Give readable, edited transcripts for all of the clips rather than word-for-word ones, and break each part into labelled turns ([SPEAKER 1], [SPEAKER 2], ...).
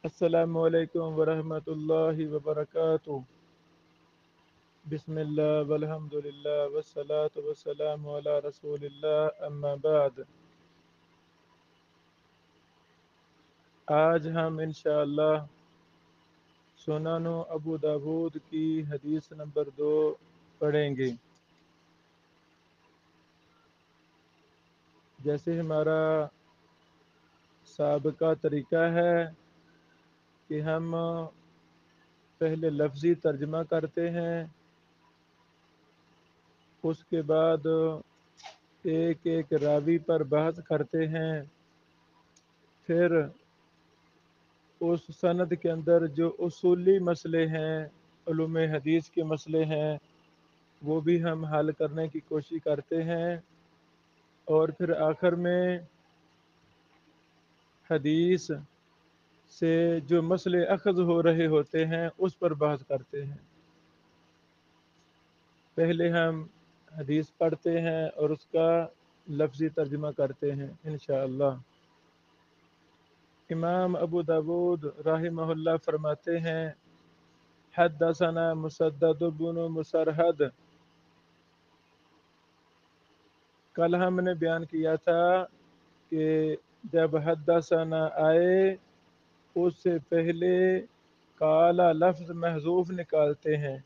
[SPEAKER 1] السلام علیکم ورحمۃ اللہ وبرکاتہ۔ بسم اللہ والحمد للہ والصلاة والسلام علی رسول اللہ اما بعد۔ آج ہم انشاءاللہ سنن ابو داود کی حدیث نمبر 2 پڑھیں گے۔ جیسے ہمارا سابقہ طریقہ ہے کہ ہم پہلے لفظی ترجمہ کرتے ہیں، اس کے بعد ایک ایک راوی پر بحث کرتے ہیں، پھر اس سند کے اندر جو اصولی مسئلے ہیں، علوم حدیث کے مسئلے ہیں، وہ بھی ہم حل کرنے کی کوشش کرتے ہیں، اور پھر آخر میں حدیث سے جو مسئلے اخذ ہو رہے ہوتے ہیں اس پر بحث کرتے ہیں۔ پہلے ہم حدیث پڑھتے ہیں اور اس کا لفظی ترجمہ کرتے ہیں انشاءاللہ۔ امام ابو داود رحمہ اللہ فرماتے ہیں، حدثنا مسدد بن مسرہد۔ کل ہم نے بیان کیا تھا کہ جب حدثنا آئے اس سے پہلے کالا لفظ محذوف نکالتے ہیں،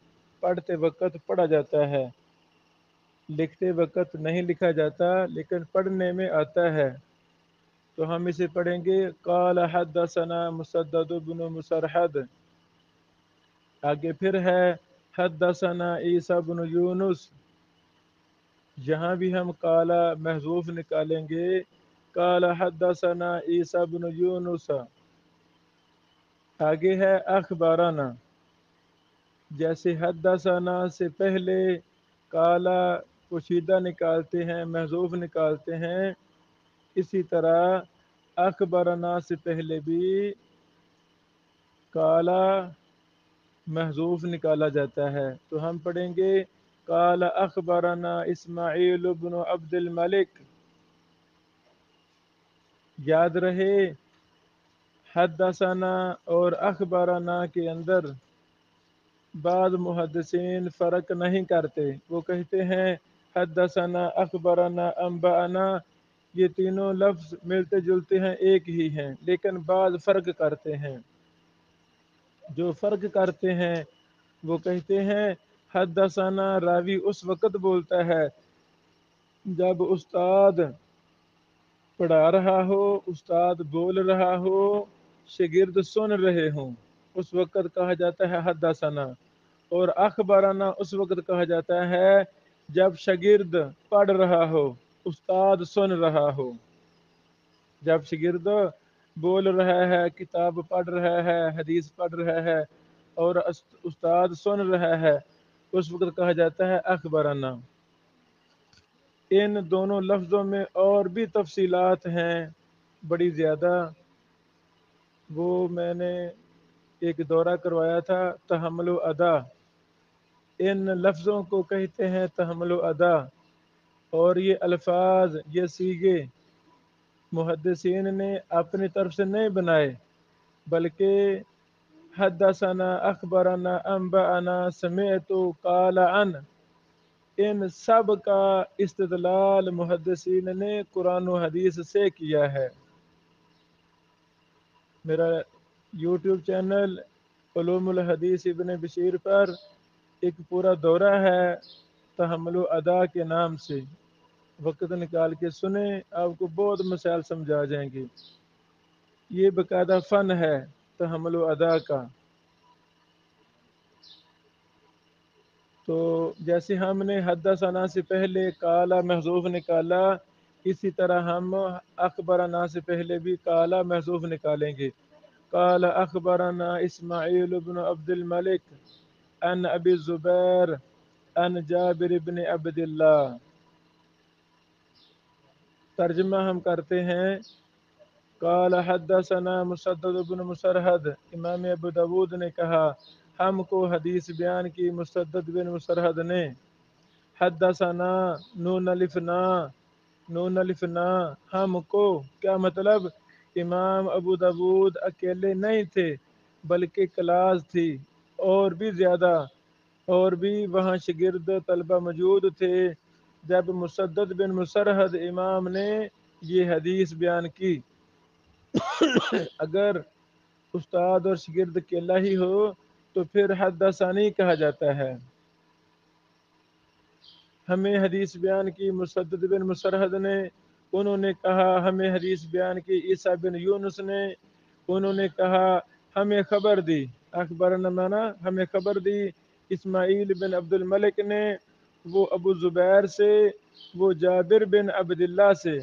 [SPEAKER 1] پڑھتے وقت پڑھا جاتا ہے، لکھتے وقت نہیں لکھا جاتا لیکن پڑھنے میں آتا ہے، تو ہم اسے پڑھیں گے قال حدثنا مسدد بن مسرہد۔ آگے پھر ہے حدثنا عیسیٰ بن یونس، یہاں بھی ہم قالا محذوف نکالیں گے، قال حدثنا عیسیٰ بن یونس۔ آگے ہے اخبارنا، جیسے حدثنا سے پہلے کالا پوشیدہ نکالتے ہیں، محذوف نکالتے ہیں، اسی طرح اخبرنا سے پہلے بھی کالا محذوف نکالا جاتا ہے، تو ہم پڑھیں گے قال اخبرنا اسماعیل بن عبد الملک۔ یاد رہے حدثنا اور اخبرنا کے اندر بعض محدثین فرق نہیں کرتے، وہ کہتے ہیں حدثنا اخبرنا انبأنا، یہ تینوں لفظ ملتے جلتے ہیں، ایک ہی ہیں، لیکن بعض فرق کرتے ہیں۔ جو فرق کرتے ہیں وہ کہتے ہیں حدثنا راوی اس وقت بولتا ہے جب استاد پڑھا رہا ہو، استاد بول رہا ہو، شاگرد سن رہے ہوں، اس وقت کہا جاتا ہے حدثنا۔ اور اخبارنا اس وقت کہا جاتا ہے جب شاگرد پڑھ رہا ہو، استاد سن رہا ہو۔ جب شاگرد بول رہا ہے، کتاب پڑھ رہا ہے، حدیث پڑھ رہا ہے اور استاد سن رہا ہے، اس وقت کہا جاتا ہے اخبارنا۔ ان دونوں لفظوں میں اور بھی تفصیلات ہیں بڑی زیادہ، وہ میں نے ایک دورہ کروایا تھا، تحمل و ادا، ان لفظوں کو کہتے ہیں تحمل و ادا، اور یہ الفاظ، یہ صیغے محدثین نے اپنی طرف سے نہیں بنائے، بلکہ حدثنا اخبرنا انبأنا سمعت قال عن، ان سب کا استدلال محدثین نے قرآن و حدیث سے کیا ہے۔ میرا یوٹیوب چینل علوم الحدیث ابن بشیر پر ایک پورا دورہ ہے تحمل و ادا کے نام سے، وقت نکال کے سنیں، آپ کو بہت مسائل سمجھا جائیں گے۔ یہ باقاعدہ فن ہے تحمل و ادا کا۔ تو جیسے ہم نے حدثنا سے پہلے کالا محذوف نکالا، اسی طرح ہم اخبرنا سے پہلے بھی کالا محذوف نکالیں گے۔ قال اخبرنا اسماعیل بن عبد الملک عن ابی الزبیر عن جابر بن عبد اللہ۔ ترجمہ ہم کرتے ہیں، قال حدثنا مسدد بن مسرہد، امام ابو داود نے کہا ہم کو حدیث بیان کی مسدد بن مسرہد نے، حدثنا نون الف نا، نون الف نا، ہم کو، کیا مطلب؟ امام ابو داود اکیلے نہیں تھے بلکہ کلاس تھی اور بھی زیادہ، اور بھی وہاں شاگرد طلبہ موجود تھے۔ جب مسدد بن مسرحد امام نے یہ حدیث بیان کی، اگر استاد اور شاگرد اکیلا ہی ہو تو پھر حدثانی کہا جاتا ہے۔ ہمیں حدیث بیان کی مسدد بن مسرحد نے، انہوں نے کہا ہمیں حدیث بیان کی عیسیٰ بن یونس نے، انہوں نے کہا ہمیں خبر دی، اخبرنا مانا ہمیں خبر دی اسماعیل بن عبد الملک نے، وہ ابو زبیر سے، وہ جابر بن عبداللہ سے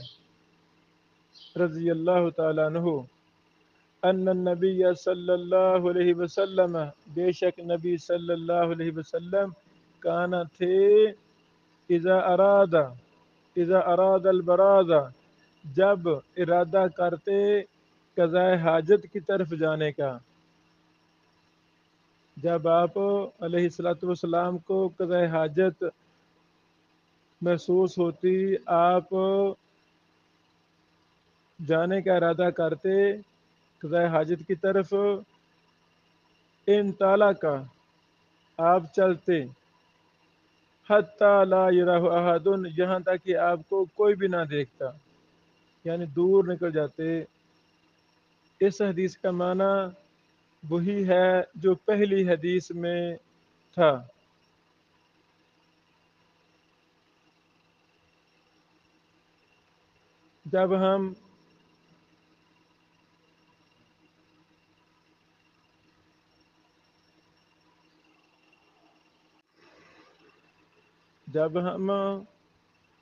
[SPEAKER 1] رضی اللہ تعالیٰ عنہ، ان النبی صلی اللہ علیہ وسلم، بے شک نبی صلی اللہ علیہ وسلم، کانا تھے، اذا اراد البراز، جب ارادہ کرتے قضاء حاجت کی طرف جانے کا، جب آپ علیہ الصلوۃ والسلام کو قضاء حاجت محسوس ہوتی، آپ جانے کا ارادہ کرتے قضاء حاجت کی طرف، ان تعالیٰ کا آپ چلتے، حتی لا یراہ احد، یہاں تک کہ آپ کو کوئی بھی نہ دیکھتا، یعنی دور نکل جاتے۔ اس حدیث کا معنی وہی ہے جو پہلی حدیث میں تھا۔ جب ہم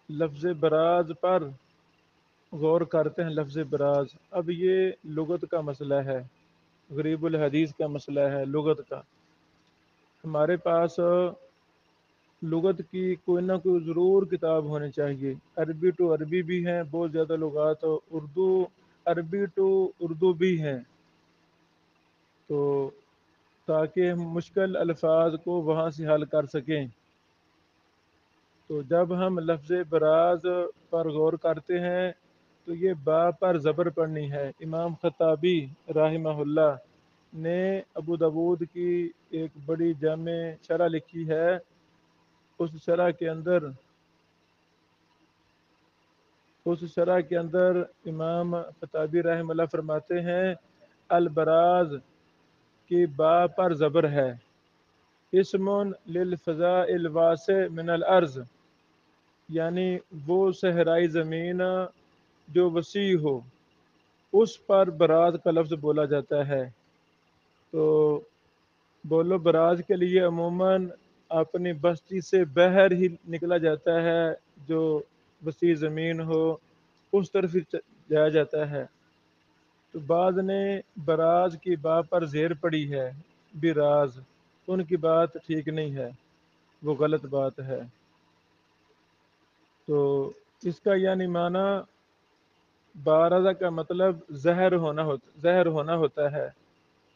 [SPEAKER 1] لفظ براز پر غور کرتے ہیں، لفظ براز، اب یہ لغت کا مسئلہ ہے، غریب الحدیث کا مسئلہ ہے، لغت کا۔ ہمارے پاس لغت کی کوئی نہ کوئی ضرور کتاب ہونی چاہیے، عربی ٹو عربی بھی ہیں بہت زیادہ لغات، اردو عربی ٹو اردو بھی ہیں، تو تاکہ ہم مشکل الفاظ کو وہاں سے حل کر سکیں۔ تو جب ہم لفظ براز پر غور کرتے ہیں تو یہ با پر زبر پڑنی ہے۔ امام خطابی رحمہ اللہ نے ابو داود کی ایک بڑی جامع شرح لکھی ہے، اس شرح کے اندر امام خطابی رحمہ اللہ فرماتے ہیں البراز کی با پر زبر ہے، اسم للفضاء الواسع من الارض، یعنی وہ صحرائی زمین جو وسیع ہو، اس پر براز کا لفظ بولا جاتا ہے۔ تو بولو براز کے لیے عموماً اپنی بستی سے باہر ہی نکلا جاتا ہے، جو وسیع زمین ہو اس طرف ہی جایا جاتا ہے۔ تو بعض نے براز کی با پر زیر پڑی ہے براز، ان کی بات ٹھیک نہیں ہے، وہ غلط بات ہے۔ تو اس کا یعنی معنی بارزہ کا مطلب زہر ہونا ہوتا ہے۔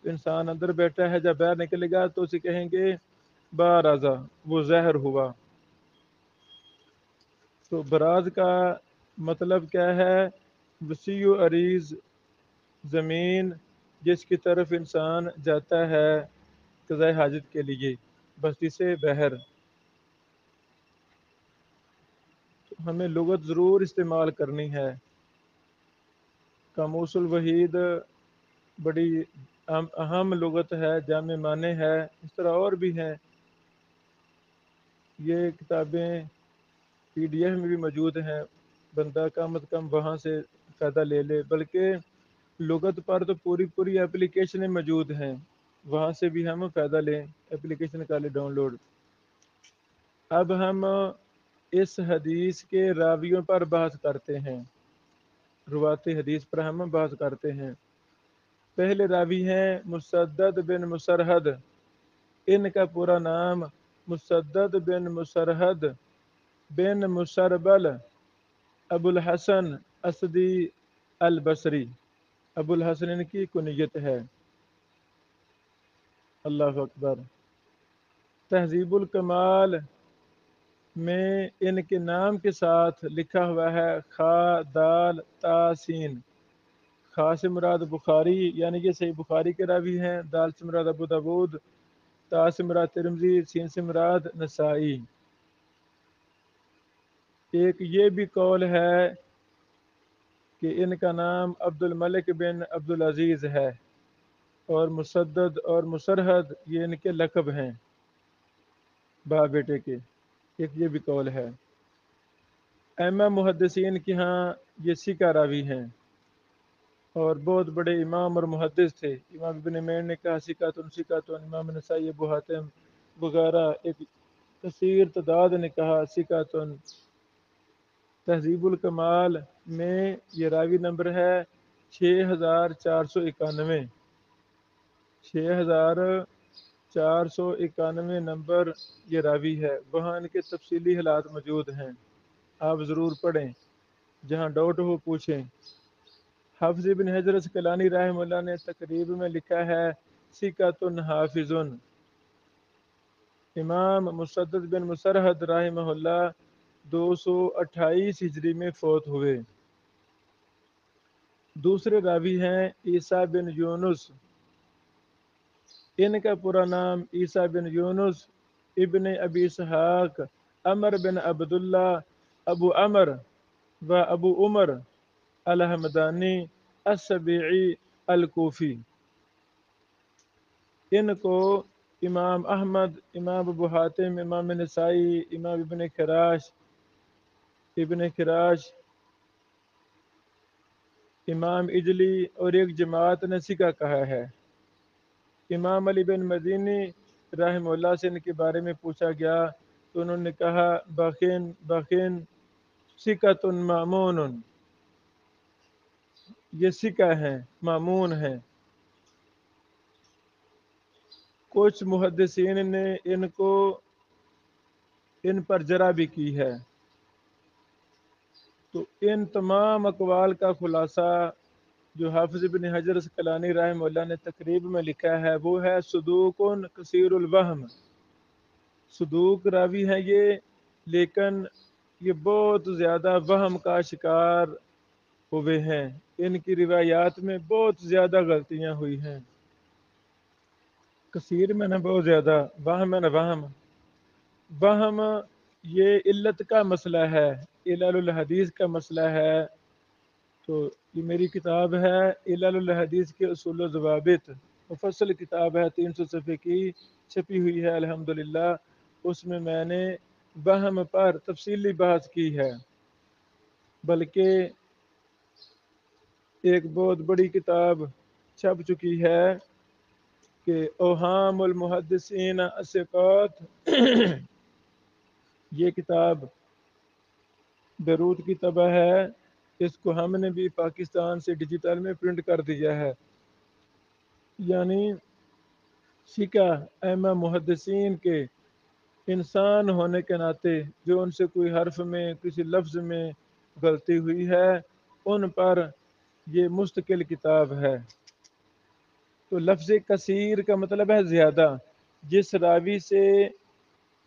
[SPEAKER 1] انسان اندر بیٹھا ہے، جب باہر نکلے گا تو اسے کہیں گے بارزہ، وہ زہر ہوا۔ تو براز کا مطلب کیا ہے؟ وسیع و عریض زمین جس کی طرف انسان جاتا ہے قضاء حاجت کے لیے بستی سے باہر۔ ہمیں لغت ضرور استعمال کرنی ہے۔ قاموس الوحید بڑی اہم لغت ہے، جامع معنی ہے، اس طرح اور بھی ہیں۔ یہ کتابیں پی ڈی ایف میں بھی موجود ہیں، بندہ کم از کم وہاں سے فائدہ لے لے، بلکہ لغت پر تو پوری اپلیکیشنیں موجود ہیں، وہاں سے بھی ہم فائدہ لیں، اپلیکیشن کا لیں ڈاؤن لوڈ۔ اب ہم اس حدیث کے راویوں پر بحث کرتے ہیں، روات حدیث پر ہم بحث کرتے ہیں۔ پہلے راوی ہیں مسدد بن مسرحد، ان کا پورا نام مسدد بن مسرحد بن مسربل ابو الحسن اسدی البصری، ابو الحسن ان کی کنیت ہے۔ اللہ اکبر۔ تہذیب الکمال میں ان کے نام کے ساتھ لکھا ہوا ہے خا دال تا سین، خاص مراد بخاری یعنی یہ صحیح بخاری کے راوی ہیں، دال سے مراد ابو داود، تا سے مراد ترمذی، سین سے مراد نسائی۔ ایک یہ بھی قول ہے کہ ان کا نام عبد الملک بن عبد العزیز ہے، اور مسدد اور مسرحد یہ ان کے لقب ہیں باپ بیٹے کے، ایک یہ بھی قول ہے۔ ائمہ محدثین کے ہاں یہ سکہ راوی ہیں اور بہت بڑے امام اور محدث تھے۔ امام ابن معین نے کہا سکاتن سکاتن، امام نسائی ابو حاتم وغیرہ ایک کثیر تعداد نے کہا سکاتن۔ تہذیب الکمال میں یہ راوی نمبر ہے 6491، 6491 نمبر یہ راوی ہے، وہاں ان کے تفصیلی حالات موجود ہیں، آپ ضرور پڑھیں، جہاں ڈاؤٹ ہو پوچھیں۔ حافظ بن حجر اسقلانی رحمہ اللہ نے تقریب میں لکھا ہے ثقۃ حافظ۔ امام مسدد بن مسرحد رحمہ اللہ 228 ہجری میں فوت ہوئے۔ دوسرے راوی ہیں عیسیٰ بن یونس، ان کا پورا نام عیسیٰ بن یونس ابن ابی اسحاق عمر بن عبداللہ ابو عمر و ابو عمر الحمدانی السبیعی الکوفی۔ ان کو امام احمد، امام ابو حاتم، امام نسائی، امام ابن خراش، امام اجلی اور ایک جماعت نے سکہ کہا ہے۔ امام علی بن مدینی رحمہ اللہ سے ان کے بارے میں پوچھا گیا تو انہوں نے کہا باخین باخین سکۃ مامون، یہ سکہ ہیں، مامون ہیں۔ کچھ محدثین نے ان پر جرح بھی کی ہے۔ تو ان تمام اقوال کا خلاصہ جو حافظ بن حجر اسقلانی رحمہ اللہ نے تقریب میں لکھا ہے وہ ہے صدوق کثیر الوہم، صدوق راوی ہیں یہ، لیکن یہ بہت زیادہ وہم کا شکار ہوئے ہیں، ان کی روایات میں بہت زیادہ غلطیاں ہوئی ہیں۔ کثیر میں نہ بہت زیادہ، وہم میں نہ وہم یہ علت کا مسئلہ ہے، علل الحدیث کا مسئلہ ہے۔ تو یہ میری کتاب ہے علل الحدیث کے اصول و ضوابط، مفصل کتاب ہے، 300 صفحے کی چھپی ہوئی ہے الحمدللہ، اس میں نے وہم پر تفصیلی بحث کی ہے۔ بلکہ ایک بہت بڑی کتاب چھپ چکی ہے کہ اوہام المحدثین الثقات، یہ کتاب بیروت کی طبع ہے، اس کو ہم نے بھی پاکستان سے ڈیجیٹل میں پرنٹ کر دیا ہے۔ یعنی سکہ ائمہ محدثین کے انسان ہونے کے ناطے جو ان سے کوئی حرف میں کسی لفظ میں غلطی ہوئی ہے ان پر یہ مستقل کتاب ہے۔ تو لفظ کثیر کا مطلب ہے زیادہ، جس راوی سے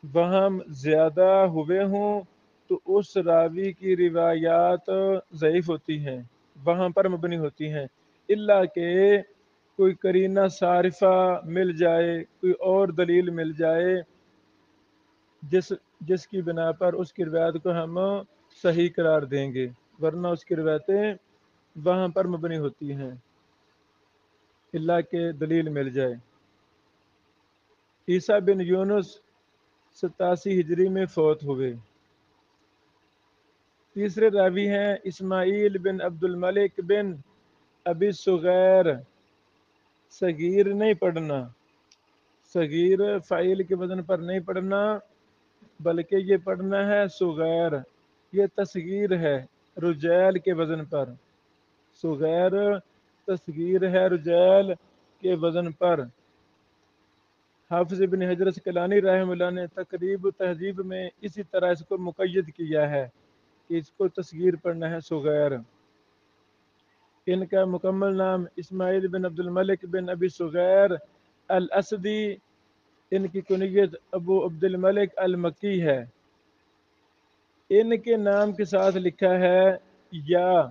[SPEAKER 1] وہم زیادہ ہوئے ہوں تو اس راوی کی روایات ضعیف ہوتی ہیں، وہم پر مبنی ہوتی ہیں، الا کہ کوئی قرینہ صارفہ مل جائے، کوئی اور دلیل مل جائے جس کی بنا پر اس کی روایت کو ہم صحیح قرار دیں گے، ورنہ اس کی روایتیں وہم پر مبنی ہوتی ہیں الا کہ دلیل مل جائے۔ عیسیٰ بن یونس 87 ہجری میں فوت ہوئے۔ تیسرے راوی ہیں اسماعیل بن عبد الملک بن ابی صغیر، صغیر نہیں پڑھنا، صغیر فاعل کے وزن پر نہیں پڑھنا بلکہ یہ پڑھنا ہے صغیر، یہ تصغیر ہے رجیل کے وزن پر، صغیر تصغیر ہے رجیل کے وزن پر۔ حافظ ابن حجر اسقلانی رحمہ اللہ نے تقریب و تہذیب میں اسی طرح اس کو مقید کیا ہے کہ اس کو تصغیر پڑھنا ہے صغیر۔ ان کا مکمل نام اسماعیل بن عبد الملک بن ابی صغیر الاسدی، ان کی کنیت ابو عبد الملک المکی ہے۔ ان کے نام کے ساتھ لکھا ہے یا،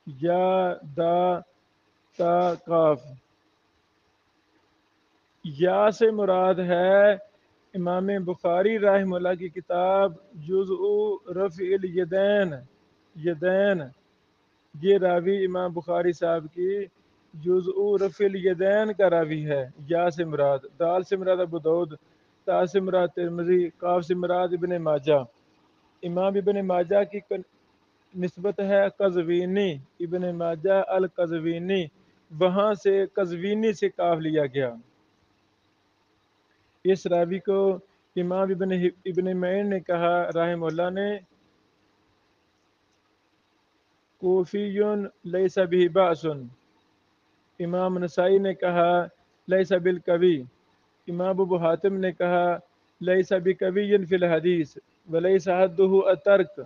[SPEAKER 1] یا دا تا قاف، یا سے مراد ہے امام بخاری رحمہ اللہ کی کتاب جزء رفع الیدین، یدین، یہ راوی امام بخاری صاحب کی جزء رفع الیدین کا راوی ہے۔ یا سے مراد، دال سے مراد ابو داؤد، تا سے مراد ترمذی، قاف سے مراد ابن ماجہ۔ امام ابن ماجہ کی نسبت ہے قزوینی، ابن ماجہ القزوینی، وہاں سے قزوینی سے کاف لیا گیا۔ اس راوی کو امام ابن معین نے کہا رحمہ اللہ نے کوفی لیس بہ باس، امام نسائی نے کہا لیس بالقوی، امام ابو حاتم نے کہا لیس بقوی فی الحدیث ولیس حدہ الترک،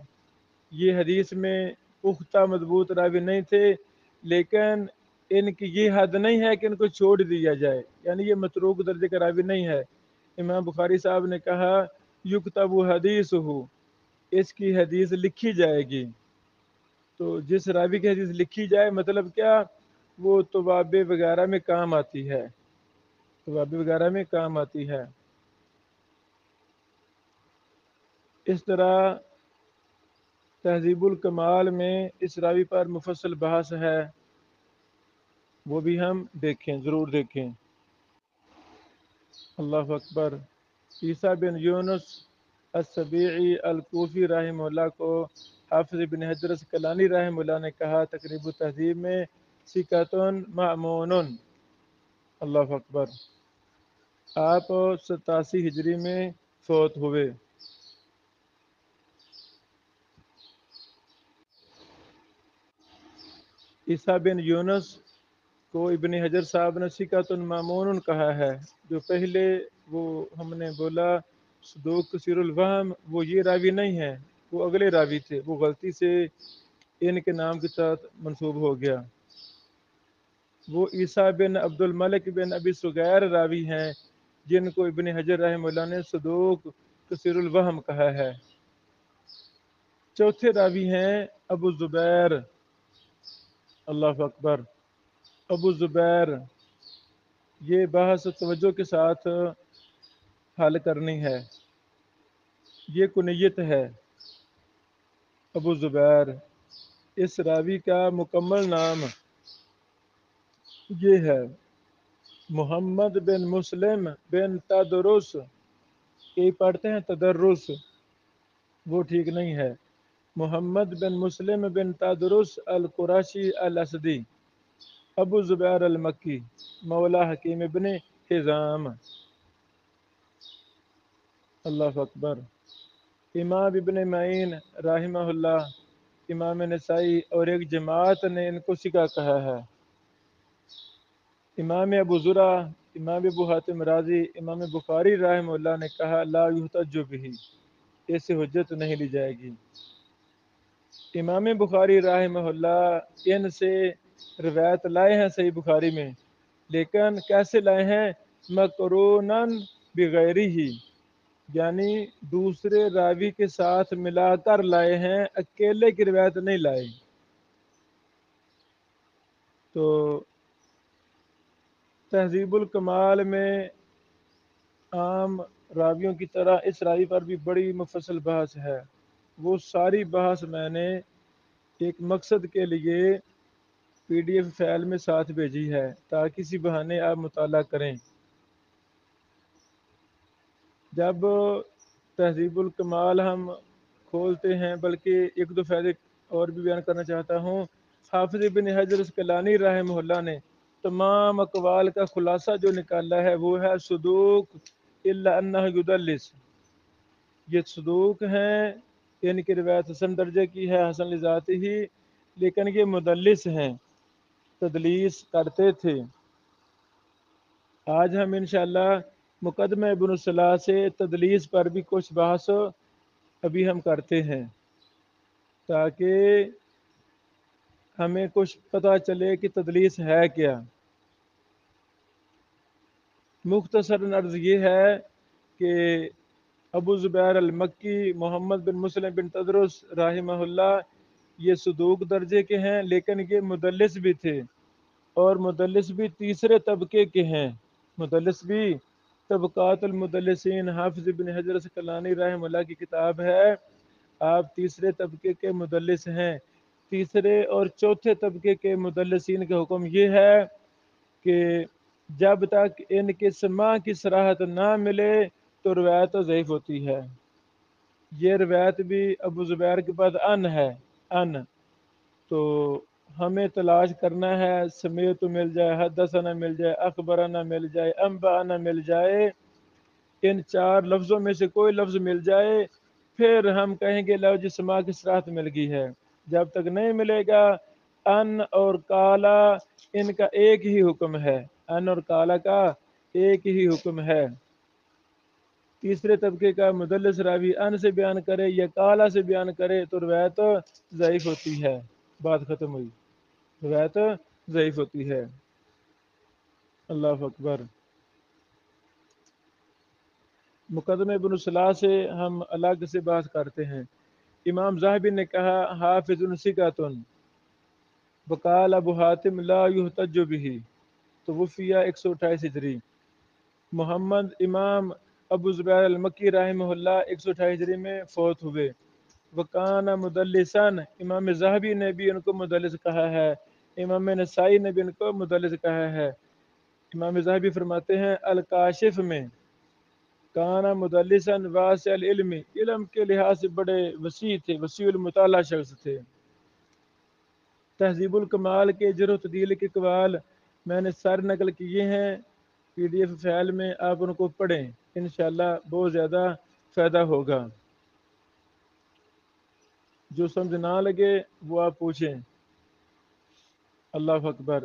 [SPEAKER 1] یہ حدیث میں پختہ مضبوط راوی نہیں تھے، لیکن ان کی یہ حد نہیں ہے کہ ان کو چھوڑ دیا جائے، یعنی یہ متروک درجے کا راوی نہیں ہے۔ امام بخاری صاحب نے کہا یکتب حدیث ہو، اس کی حدیث لکھی جائے گی۔ تو جس راوی کی حدیث لکھی جائے مطلب کیا، وہ توابع وغیرہ میں کام آتی ہے، توابع وغیرہ میں کام آتی ہے۔ اس طرح تہذیب الکمال میں اس راوی پر مفصل بحث ہے، وہ بھی ہم دیکھیں، ضرور دیکھیں۔ اللہ اکبر۔ عیسیٰ بن یونس السبیعی الکوفی رحمہ اللہ کو حافظ ابن حجر اسقلانی رحمہ اللہ نے کہا تقریب التہذیب میں ثقۃ مأمون۔ اللہ اکبر۔ آپ 87 ہجری میں فوت ہوئے۔ عیسیٰ بن یونس کو ابن حجر صاحب نے ثقۃ مأمون کہا ہے۔ جو پہلے وہ ہم نے بولا صدوق کثیر الوہم، وہ یہ راوی نہیں ہے، وہ اگلے راوی تھے، وہ غلطی سے ان کے نام کے ساتھ منسوب ہو گیا۔ وہ عیسیٰ بن عبد الملک بن ابی سغیر راوی ہیں جن کو ابن حجر رحمہ اللہ نے صدوق کثیر الوہم کہا ہے۔ چوتھے راوی ہیں ابو زبیر۔ اللہ اکبر۔ ابو زبیر، یہ بحث توجہ کے ساتھ حل کرنی ہے۔ یہ کنیت ہے ابو زبیر۔ اس راوی کا مکمل نام یہ ہے محمد بن مسلم بن تدرس، یہ پڑھتے ہیں تدرس، وہ ٹھیک نہیں ہے۔ محمد بن مسلم بن تدرس القرشی الاسدی، ابو زبیر المکی، مولا حکیم ابن حزام۔ اللہ اکبر۔ امام ابن معین رحمہ اللہ، امام نسائی اور ایک جماعت نے ان کو ثقہ کہا ہے۔ امام ابو زرع، امام ابو حاتم رازی، امام بخاری رحمہ اللہ نے کہا لا یحتج بہ، اس سے حجت نہیں لی جائے گی۔ امام بخاری رحمہ اللہ ان سے روایت لائے ہیں صحیح بخاری میں، لیکن کیسے لائے ہیں؟ مقروناً بغیرہ، یعنی دوسرے راوی کے ساتھ ملا کر لائے ہیں، اکیلے کی روایت نہیں لائے۔ تو تہذیب الکمال میں عام راویوں کی طرح اس راوی پر بھی بڑی مفصل بحث ہے۔ وہ ساری بحث میں نے ایک مقصد کے لیے PDF فائل میں ساتھ بھیجی ہے تاکہ کسی بہانے آپ مطالعہ کریں۔ جب تہذیب الکمال ہم کھولتے ہیں، بلکہ ایک دو فائدے اور بھی بیان کرنا چاہتا ہوں۔ حافظ ابن حجر اسقلانی رحمہ اللہ نے تمام اقوال کا خلاصہ جو نکالا ہے وہ ہے صدوق الا انہ یدلس، یہ صدوق ہیں، ان کی روایت حسن درجے کی ہے، حسن لذات ہی، لیکن یہ مدلس ہیں، تدلیس کرتے تھے۔ آج ہم انشاءاللہ مقدمہ ابن الصلاح سے تدلیس پر بھی کچھ بحث ابھی ہم کرتے ہیں تاکہ ہمیں کچھ پتہ چلے کہ تدلیس ہے کیا۔ مختصراً عرض یہ ہے کہ ابو زبیر المکی محمد بن مسلم بن تدرس رحمہ اللہ یہ صدوق درجے کے ہیں، لیکن یہ مدلس بھی تھے، اور مدلس بھی تیسرے طبقے کے ہیں۔ مدلس بھی طبقات المدلسین، حافظ ابن حجر اسقلانی رحمہ اللہ کی کتاب ہے، آپ تیسرے طبقے کے مدلس ہیں۔ تیسرے اور چوتھے طبقے کے مدلسین کا حکم یہ ہے کہ جب تک ان کے سماع کی صراحت نہ ملے تو روایت ضعیف ہوتی ہے۔ یہ روایت بھی ابو زبیر کے بعد ان ہے، ان تو ہمیں تلاش کرنا ہے، سمیت مل جائے، حدثنا مل جائے، اخبرنا مل جائے، انبانا مل جائے، ان چار لفظوں میں سے کوئی لفظ مل جائے، پھر ہم کہیں گے لو جی سما کی صراحت مل گئی ہے۔ جب تک نہیں ملے گا، ان اور کالا ان کا ایک ہی حکم ہے، ان اور کالا کا ایک ہی حکم ہے۔ تیسرے طبقے کا مدلس راوی ان سے بیان کرے یا کالا سے بیان کرے تو روایت ضعیف ہوتی ہے۔ بات ختم ہوئی، روایت ضعیف ہوتی ہے۔ اللہ اکبر۔ مقدمہ ابن صلاح سے ہم الگ سے بات کرتے ہیں۔ امام ذہبی نے کہا حافظ ثقۃ وقال ابو حاتم لا یحتج بہ، توفی 128 ہجری۔ محمد امام ابو زبیر المکی رحمہ اللہ 128 ہجری میں فوت ہوئے۔ وکان مدلسن، امام ذہبی نے بھی ان کو مدلس کہا ہے، امام نسائی نے بھی ان کو مدلس کہا ہے۔ امام ذہبی فرماتے ہیں الکاشف میں، کانا مدلسن واسع العلم، علم کے لحاظ سے بڑے وسیع تھے، وسیع المطالعہ شخص تھے۔ تہذیب الکمال کے جرح و تعدیل کے اقوال میں نے سارے نقل کیے ہیں پی ڈی ایف فائل میں، آپ ان کو پڑھیں، انشاءاللہ بہت زیادہ فائدہ ہوگا۔ جو سمجھ نہ لگے وہ آپ پوچھیں۔ اللہ اکبر۔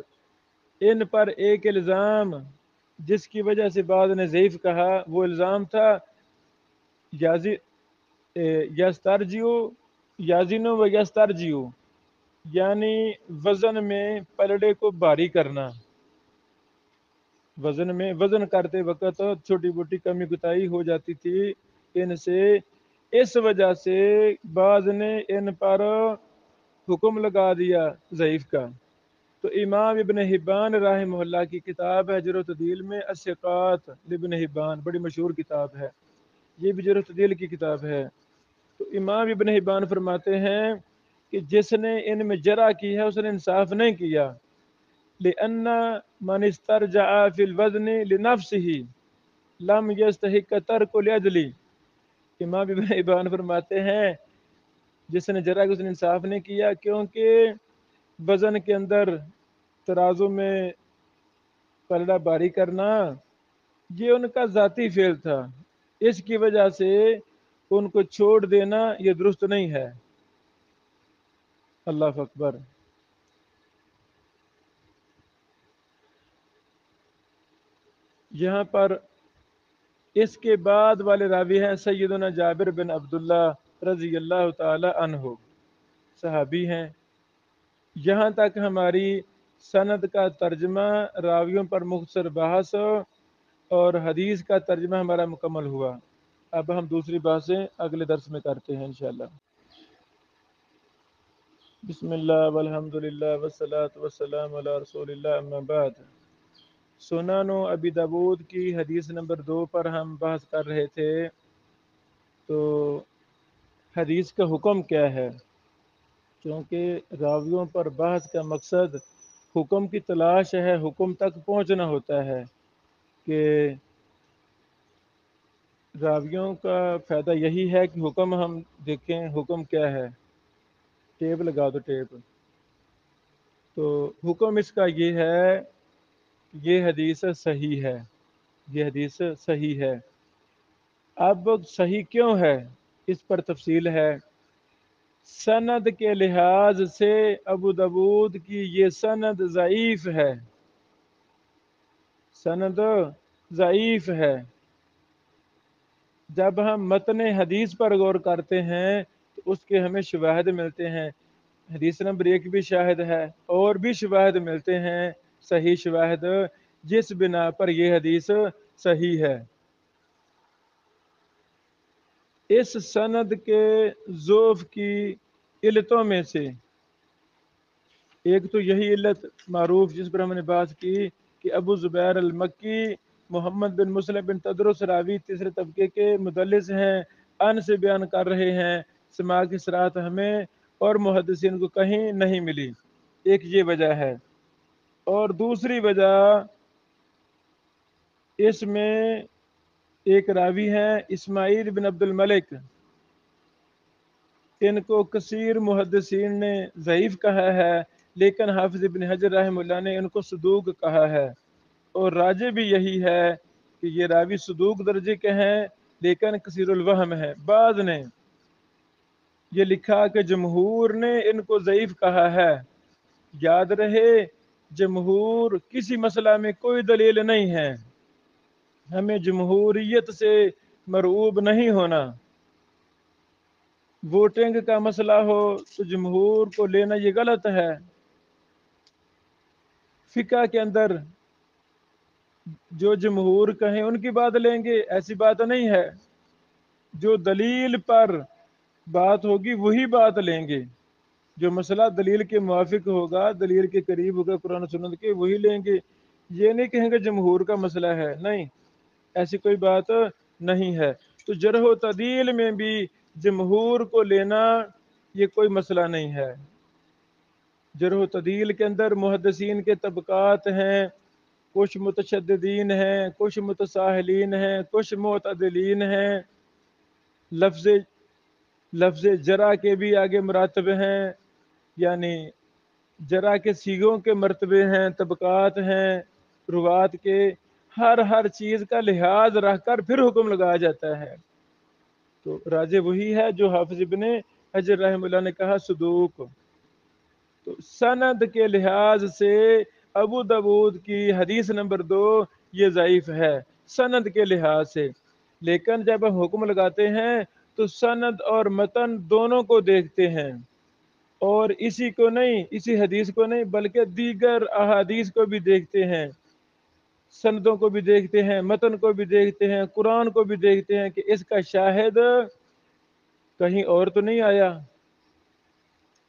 [SPEAKER 1] ان پر ایک الزام جس کی وجہ سے بعض نے ضعیف کہا، وہ الزام تھا یسترجیو، یازینو و یسترجیو، یعنی وزن میں پلڑے کو بھاری کرنا، وزن میں وزن کرتے وقت چھوٹی موٹی کمی کوتاہی ہو جاتی تھی ان سے، اس وجہ سے بعض نے ان پر حکم لگا دیا ضعیف کا۔ تو امام ابن حبان رحمہ اللہ کی کتاب ہے جرح و تعدیل میں الثقات لابن حبان، بڑی مشہور کتاب ہے، یہ بھی جرح و تعدیل کی کتاب ہے۔ تو امام ابن حبان فرماتے ہیں کہ جس نے ان میں جرح کی ہے اس نے انصاف نہیں کیا، لأن من استرجع فی الوزن لنفسه لم یستحق ترک العدل۔ امام ابن حبان فرماتے ہیں جس نے جرح کی اس نے انصاف نہیں کیا، کیونکہ وزن کے اندر ترازو میں پلڑا بھاری کرنا یہ ان کا ذاتی فعل تھا، اس کی وجہ سے ان کو چھوڑ دینا یہ درست نہیں ہے۔ اللہ اکبر۔ یہاں پر اس کے بعد والے راوی ہیں سیدنا جابر بن عبداللہ رضی اللہ تعالی عنہ، صحابی ہیں۔ یہاں تک ہماری سند کا ترجمہ، راویوں پر مختصر بحث اور حدیث کا ترجمہ ہمارا مکمل ہوا۔ اب ہم دوسری باتیں اگلے درس میں کرتے ہیں انشاءاللہ۔ بسم اللہ والحمد للہ والصلاة والسلام علی رسول اللہ، اما بعد۔ سنن ابی داود کی حدیث نمبر 2 پر ہم بحث کر رہے تھے، تو حدیث کا حکم کیا ہے؟ کیونکہ راویوں پر بحث کا مقصد حکم کی تلاش ہے، حکم تک پہنچنا ہوتا ہے کہ راویوں کا فائدہ یہی ہے کہ حکم ہم دیکھیں، حکم کیا ہے، ٹیپ لگا دو ٹیپ۔ تو حکم اس کا یہ ہے کہ یہ حدیث صحیح ہے، یہ حدیث صحیح ہے۔ اب صحیح کیوں ہے اس پر تفصیل ہے۔ سند کے لحاظ سے ابو داود کی یہ سند ضعیف ہے، سند ضعیف ہے۔ جب ہم متن حدیث پر غور کرتے ہیں تو اس کے ہمیں شواہد ملتے ہیں، حدیث نمبر 1 بھی شاہد ہے اور بھی شواہد ملتے ہیں، صحیح شواہد، جس بنا پر یہ حدیث صحیح ہے۔ اس سند کے ضعف کی علتوں میں سے ایک تو یہی علت معروف جس پر ہم نے بات کی کہ ابو زبیر المکی محمد بن مسلم بن تدرس راوی تیسرے طبقے کے مدلس ہیں، ان سے بیان کر رہے ہیں، سماع کی صراحت ہمیں اور محدثین کو کہیں نہیں ملی، ایک یہ وجہ ہے۔ اور دوسری وجہ اس میں ایک راوی ہیں اسماعیل بن عبد الملک، ان کو کثیر محدثین نے ضعیف کہا ہے، لیکن حافظ ابن حجر رحمہ اللہ نے ان کو صدوق کہا ہے، اور راجح بھی یہی ہے کہ یہ راوی صدوق درجے کے ہیں لیکن کثیر الوہم ہے۔ بعض نے یہ لکھا کہ جمہور نے ان کو ضعیف کہا ہے، یاد رہے جمہور کسی مسئلہ میں کوئی دلیل نہیں ہے، ہمیں جمہوریت سے مرعوب نہیں ہونا۔ ووٹنگ کا مسئلہ ہو تو جمہور کو لینا یہ غلط ہے۔ فقہ کے اندر جو جمہور کہیں ان کی بات لیں گے، ایسی بات نہیں ہے، جو دلیل پر بات ہوگی وہی بات لیں گے، جو مسئلہ دلیل کے موافق ہوگا، دلیل کے قریب ہوگا قرآن و سنت کے، وہی لیں گے۔ یہ نہیں کہیں گے جمہور کا مسئلہ ہے، نہیں، ایسی کوئی بات نہیں ہے۔ تو جرح و تعدیل میں بھی جمہور کو لینا یہ کوئی مسئلہ نہیں ہے۔ جرح و تعدیل کے اندر محدثین کے طبقات ہیں، کچھ متشددین ہیں، کچھ متساہلین ہیں، کچھ معتدلین ہیں، لفظ جرح کے بھی آگے مراتب ہیں، یعنی جرح کے صیغوں کے مرتبے ہیں، طبقات ہیں روات کے، ہر چیز کا لحاظ رکھ کر پھر حکم لگایا جاتا ہے۔ تو راجح وہی ہے جو حافظ ابن حجر رحمہ اللہ نے کہا صدوق۔ تو سند کے لحاظ سے ابو داود کی حدیث نمبر 2 یہ ضعیف ہے سند کے لحاظ سے، لیکن جب ہم حکم لگاتے ہیں تو سند اور متن دونوں کو دیکھتے ہیں، اور اسی کو نہیں، اسی حدیث کو نہیں بلکہ دیگر احادیث کو بھی دیکھتے ہیں، سندوں کو بھی دیکھتے ہیں، متن کو بھی دیکھتے ہیں، قرآن کو بھی دیکھتے ہیں کہ اس کا شاہد کہیں اور تو نہیں آیا۔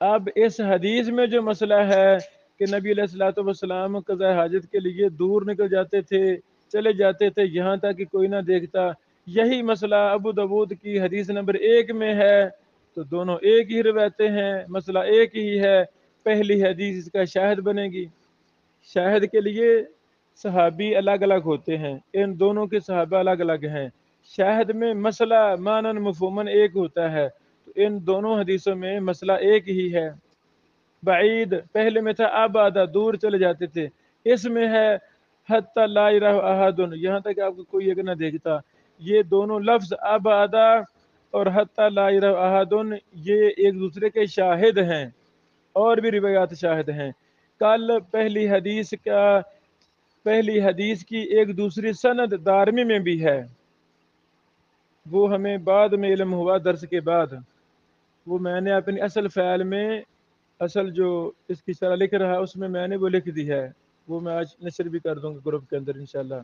[SPEAKER 1] اب اس حدیث میں جو مسئلہ ہے کہ نبی علیہ الصلوۃ والسلام قضاء حاجت کے لیے دور نکل جاتے تھے، چلے جاتے تھے یہاں تک کہ کوئی نہ دیکھتا، یہی مسئلہ ابو داود کی حدیث نمبر 1 میں ہے، تو دونوں ایک ہی روایتیں ہیں، مسئلہ ایک ہی ہے، پہلی حدیث اس کا شاہد بنے گی۔ شاہد کے لیے صحابی الگ الگ ہوتے ہیں، ان دونوں کے صحابہ الگ الگ ہیں، شاہد میں مسئلہ مانن مفہومن ایک ہوتا ہے، تو ان دونوں حدیثوں میں مسئلہ ایک ہی ہے۔ بعید پہلے میں تھا آبادہ، دور چلے جاتے تھے، اس میں ہے حتی لا یرہ احد، یہاں تک آپ کو کوئی ایک نہ دیکھتا۔ یہ دونوں لفظ آبادہ اور حتی لا یرہ احد یہ ایک دوسرے کے شاہد ہیں، اور بھی روایات شاہد ہیں۔ کل پہلی حدیث کی ایک دوسری سند دارمی میں بھی ہے، وہ ہمیں بعد میں علم ہوا درس کے بعد، وہ میں نے اپنی اصل فائل میں، اصل جو اس کی شرح لکھ رہا ہے اس میں نے وہ لکھ دی ہے، وہ میں آج نشر بھی کر دوں گا گروپ کے اندر انشاءاللہ۔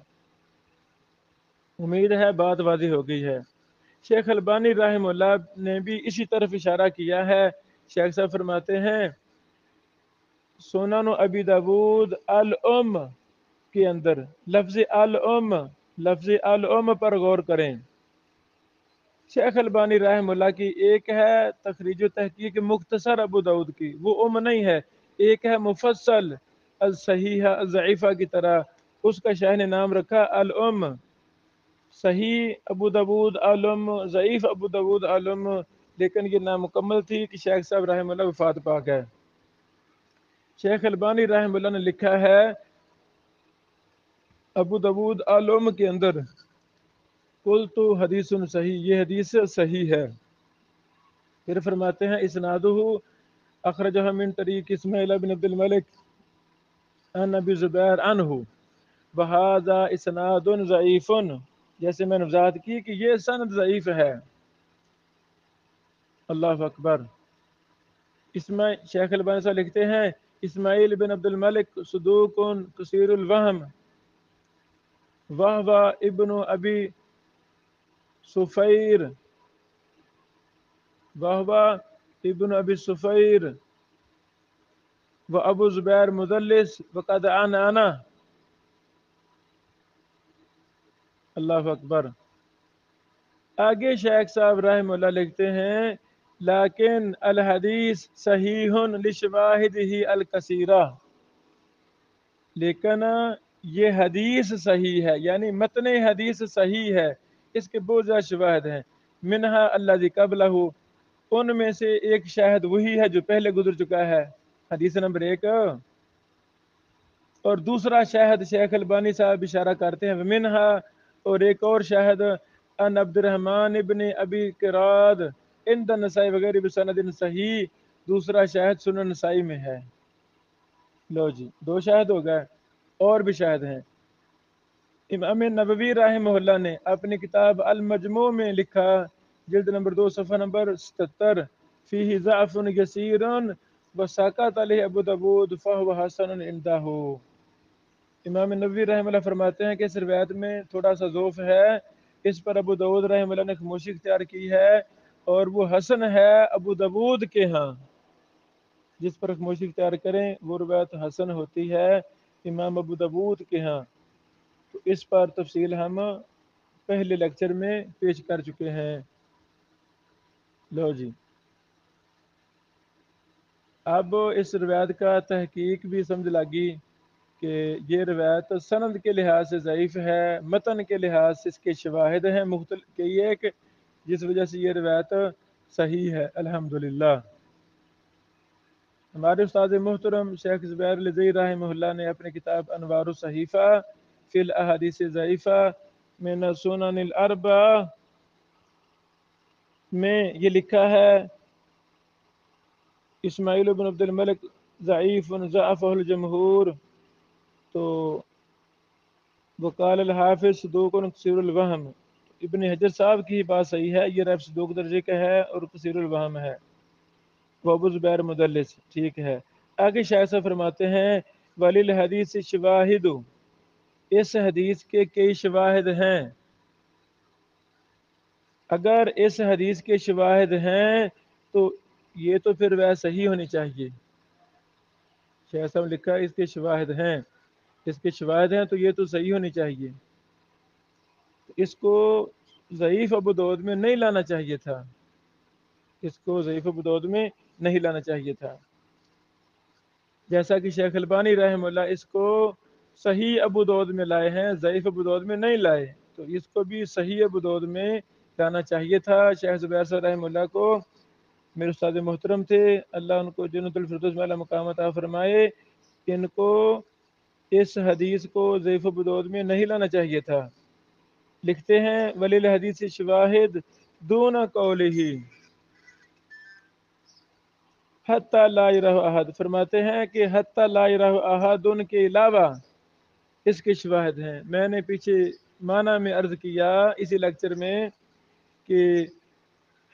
[SPEAKER 1] امید ہے بات واضح ہو گئی ہے۔ شیخ البانی رحمہ اللہ نے بھی اسی طرف اشارہ کیا ہے، شیخ صاحب فرماتے ہیں سنن ابی داود الام کے اندر لفظ الام پر غور کریں۔ شیخ البانی رحمہ اللہ کی ایک ہے تخریج و تحقیق مختصر ابو داود کی، وہ ام نہیں ہے، ایک ہے مفصل الصحیحہ الضعیفہ کی طرح، اس کا شاہ نے نام رکھا الام، صحیح ابو داود الام، ضعیف ابو داود الام، لیکن یہ نامکمل تھی کہ شیخ صاحب رحمہ اللہ وفات پا گئے۔ شیخ البانی رحمہ اللہ نے لکھا ہے ابو داود الام کے اندر قلت حدیث صحیح، یہ حدیث صحیح ہے۔ پھر فرماتے ہیں اسنادہ اخرجہ من طریق اسماعیل بن عبد الملک عن ابی زبیر عنہ وہذا اسناد ضعیف، جیسے میں نے وضاحت کی کہ یہ سند ضعیف ہے۔ اللہ اکبر۔ شیخ البانی صاحب لکھتے ہیں اسماعیل بن عبد الملک صدوق کثیر الوہم وہو ابن ابی سفیر و ابو زبیر مدلس وقد انا اللہ اکبر۔ آگے شیخ صاحب رحم اللہ لکھتے ہیں لیکن الحدیث صحیح لشواہدہ الکثیرہ، لیکن یہ حدیث صحیح ہے، یعنی متن حدیث صحیح ہے، اس کے بہت زیادہ شواہد ہیں۔ منہا الذی قبلہ، ان میں سے ایک شاہد وہی ہے جو پہلے گزر چکا ہے، حدیث نمبر 1۔ اور دوسرا شاہد شیخ البانی صاحب اشارہ کرتے ہیں منہا، اور ایک اور شاہد ان عبد الرحمن ابن ابی کراد عند النسائی وغیرہ بسند صحیح، دوسرا شاہد سنن نسائی میں ہے۔ لو جی 2 شاہد ہو گئے، اور بھی شاہد ہیں۔ امام نووی رحمہ اللہ نے اپنی کتاب المجموع میں لکھا، جلد نمبر 2 صفحہ نمبر 77، فیہ ضعف یسیر وساقط علیہ ابو داود فہو حسن عندہ۔ امام نووی رحمہ اللہ فرماتے ہیں کہ اس روایت میں تھوڑا سا ضعف ہے، اس پر ابو داود رحمہ اللہ نے خاموشی اختیار کی ہے، اور وہ حسن ہے ابو داود کے ہاں، جس پر خاموشی اختیار کریں وہ روایت حسن ہوتی ہے امام ابو داود کے ہاں۔ تو اس پر تفصیل ہم پہلے لیکچر میں پیش کر چکے ہیں۔ لو جی اب اس روایت کا تحقیق بھی سمجھ لگی کہ یہ روایت سند کے لحاظ سے ضعیف ہے، متن کے لحاظ سے اس کے شواہد ہیں مختلف کئی ایک، جس وجہ سے یہ روایت صحیح ہے الحمدللہ۔ ہمارے استاد محترم شیخ زبیر لذیذ رحمہ اللہ نے اپنی کتاب انوار الصحیفہ فی الاحادیث ضعیفہ من السنن الاربعہ میں یہ لکھا ہے اسماعیل بن عبد الملک ضعیف ضعفہ الجمہور، تو وقال الحافظ صدوق کثیر الوہم، ابن حجر صاحب کی بات صحیح ہے، یہ ریف صدوق درجے کا ہے اور کثیر الوہم ہے، وہ ابو زبیر مدلس، ٹھیک ہے۔ آگے شاہ صاحب فرماتے ہیں ولی الحدیث شواہد، اس حدیث کے کئی شواہد ہیں، اگر اس حدیث کے شواہد ہیں تو یہ تو پھر وہ صحیح ہونی چاہیے۔ شیخ صاحب لکھا ہے اس کے شواہد ہیں، اس کے شواہد ہیں تو یہ تو صحیح ہونی چاہیے، اس کو ضعیف ابو داؤد میں نہیں لانا چاہیے تھا، اس کو ضعیف ابو داؤد میں نہیں لانا چاہیے تھا، جیسا کہ شیخ البانی رحمہ اللہ اس کو صحیح ابو داؤد میں لائے ہیں، ضعیف ابو داؤد میں نہیں لائے، تو اس کو بھی صحیح ابو داؤد میں لانا چاہیے تھا۔ شیخ زبیر صاحب رحمہ اللہ کو میرے استاد محترم تھے، اللہ ان کو جنت الفردوس میں اعلیٰ مقام عطا فرمائے، ان کو اس حدیث کو ضعیف ابو داؤد میں نہیں لانا چاہیے تھا۔ لکھتے ہیں ولی الحدیث شواہد دون قولہ حتی لا یرہ احد، فرماتے ہیں کہ حتی لا یرہ احد ان کے علاوہ اس کے شواہد ہیں۔ میں نے پیچھے معنی میں عرض کیا اسی لیکچر میں کہ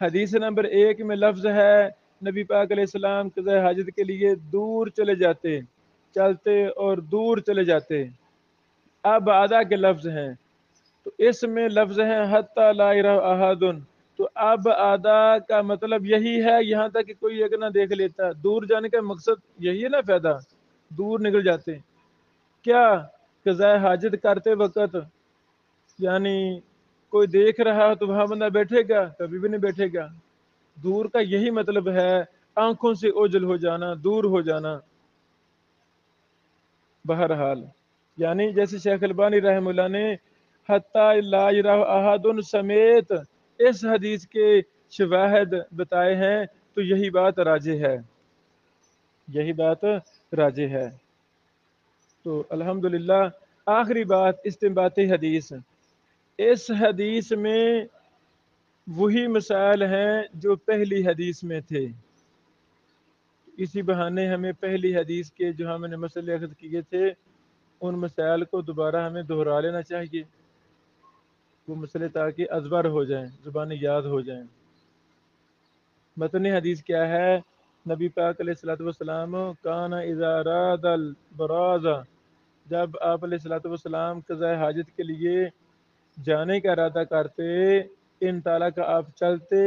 [SPEAKER 1] حدیث نمبر 1 میں لفظ ہے نبی پاک علیہ السلام قضاء حاجت کے لیے دور چلے جاتے، چلتے اور دور چلے جاتے، اب آدھا کے لفظ ہیں، تو اس میں لفظ ہیں حتی لا یرہ احد، تو اب آدھا کا مطلب یہی ہے یہاں تک کہ کوئی ایک نہ دیکھ لیتا، دور جانے کا مقصد یہی ہے نا، فائدہ دور نکل جاتے کیا قضاء حاجت کرتے وقت، یعنی کوئی دیکھ رہا تو وہاں بندہ بیٹھے گا؟ کبھی بھی نہیں بیٹھے گا، دور کا یہی مطلب ہے، آنکھوں سے اوجھل ہو جانا، دور ہو جانا۔ بہرحال یعنی جیسے شیخ البانی رحمہ اللہ نے حتی لا یرہ احد سمیت اس حدیث کے شواہد بتائے ہیں، تو یہی بات راجح ہے، یہی بات راجح ہے۔ تو الحمدللہ آخری بات استنباط حدیث، اس حدیث میں وہی مسائل ہیں جو پہلی حدیث میں تھے، اسی بہانے ہمیں پہلی حدیث کے جو ہم نے مسئلے اخذ کیے تھے ان مسائل کو دوبارہ ہمیں دہرا لینا چاہیے، وہ مسئلے تاکہ ازبر ہو جائیں، زبانی یاد ہو جائیں۔ متن حدیث کیا ہے؟ نبی پاک علیہ الصلوۃ والسلام کان اذا اراد البراز، جب آپ علیہ الصلوۃ والسلام قضاء حاجت کے لیے جانے کا ارادہ کرتے، ان تعالیٰ کا آپ چلتے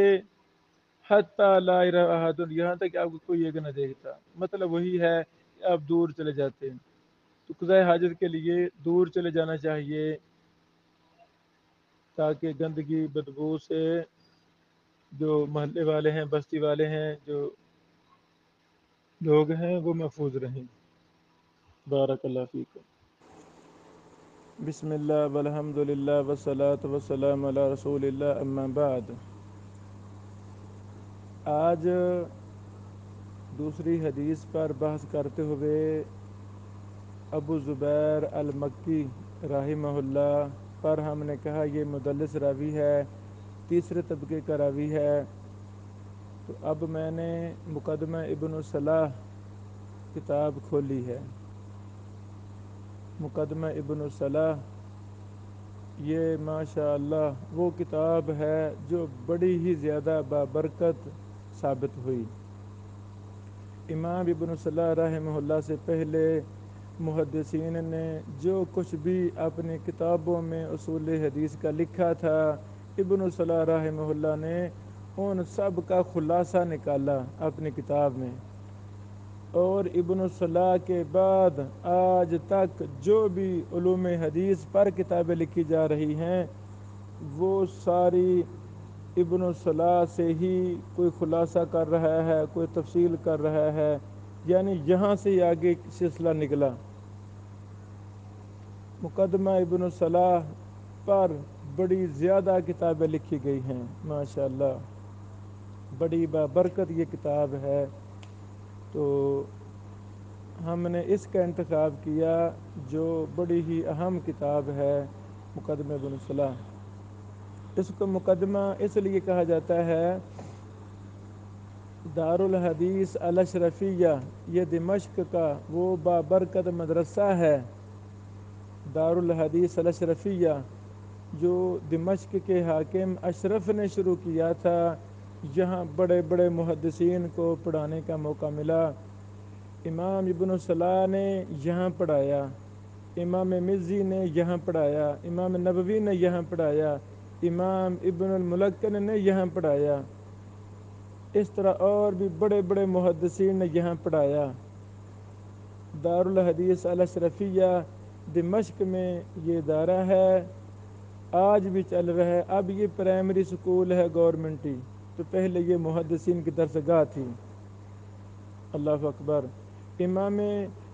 [SPEAKER 1] حتی لا یرہ احد، یہاں تک کہ آپ کو کوئی ایک نہ دیکھتا، مطلب وہی ہے آپ دور چلے جاتے ہیں، تو قضاء حاجت کے لیے دور چلے جانا چاہیے تاکہ گندگی بدبو سے جو محلے والے ہیں، بستی والے ہیں، جو لوگ ہیں وہ محفوظ رہیں۔ بارک اللہ فیکم۔ بسم اللہ والحمد للہ والصلاة والسلام علی رسول اللہ، اما بعد۔ آج دوسری حدیث پر بحث کرتے ہوئے ابو زبیر المکی رحمہ اللہ پر ہم نے کہا یہ مدلس راوی ہے، تیسرے طبقے کا راوی ہے۔ تو اب میں نے مقدمہ ابن الصلاح کتاب کھولی ہے۔ مقدمہ ابن الصلاح یہ ماشاء اللہ وہ کتاب ہے جو بڑی ہی زیادہ بابرکت ثابت ہوئی۔ امام ابن الصلاح رحمہ اللہ سے پہلے محدثین نے جو کچھ بھی اپنی کتابوں میں اصول حدیث کا لکھا تھا، ابن الصلاح رحمہ اللہ نے ان سب کا خلاصہ نکالا اپنی کتاب میں۔ اور ابن الصلاح کے بعد آج تک جو بھی علوم حدیث پر کتابیں لکھی جا رہی ہیں وہ ساری ابن الصلاح سے ہی کوئی خلاصہ کر رہا ہے، کوئی تفصیل کر رہا ہے، یعنی یہاں سے ہی آگے سلسلہ نکلا۔ مقدمہ ابن الصلاح پر بڑی زیادہ کتابیں لکھی گئی ہیں، ماشاءاللہ بڑی بابرکت یہ کتاب ہے۔ تو ہم نے اس کا انتخاب کیا جو بڑی ہی اہم کتاب ہے، مقدمہ ابن الصلاح۔ اس کو مقدمہ اس لیے کہا جاتا ہے، دار الحدیث الاشرفیہ یہ دمشق کا وہ بابرکت مدرسہ ہے، دار الحدیث الاشرفیہ جو دمشق کے حاکم اشرف نے شروع کیا تھا۔ یہاں بڑے بڑے محدثین کو پڑھانے کا موقع ملا۔ امام ابن الصلاح نے یہاں پڑھایا، امام مزی نے یہاں پڑھایا، امام نبوی نے یہاں پڑھایا، امام ابن الملکن نے یہاں پڑھایا، اس طرح اور بھی بڑے بڑے محدثین نے یہاں پڑھایا۔ دار الحدیث الاشرفیہ دمشق میں یہ ادارہ ہے، آج بھی چل رہا ہے۔ اب یہ پرائمری سکول ہے گورنمنٹی، تو پہلے یہ محدثین کی درسگاہ تھی۔ اللہ اکبر۔ امام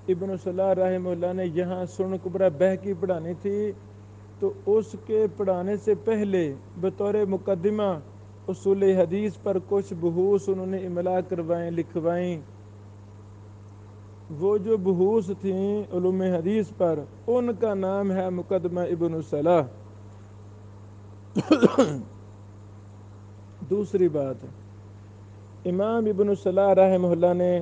[SPEAKER 1] ابن الصلاح رحمہ اللہ نے یہاں سنن کبریٰ بہقی پڑھانی تھی، تو اس کے پڑھانے سے پہلے بطور مقدمہ اصول حدیث پر کچھ بحوث انہوں نے املا کروائیں، لکھوائیں۔ وہ جو بحوث تھیں علوم حدیث پر، ان کا نام ہے مقدمہ ابن الصلاح۔ دوسری بات، امام ابن الصلاح رحمہ اللہ نے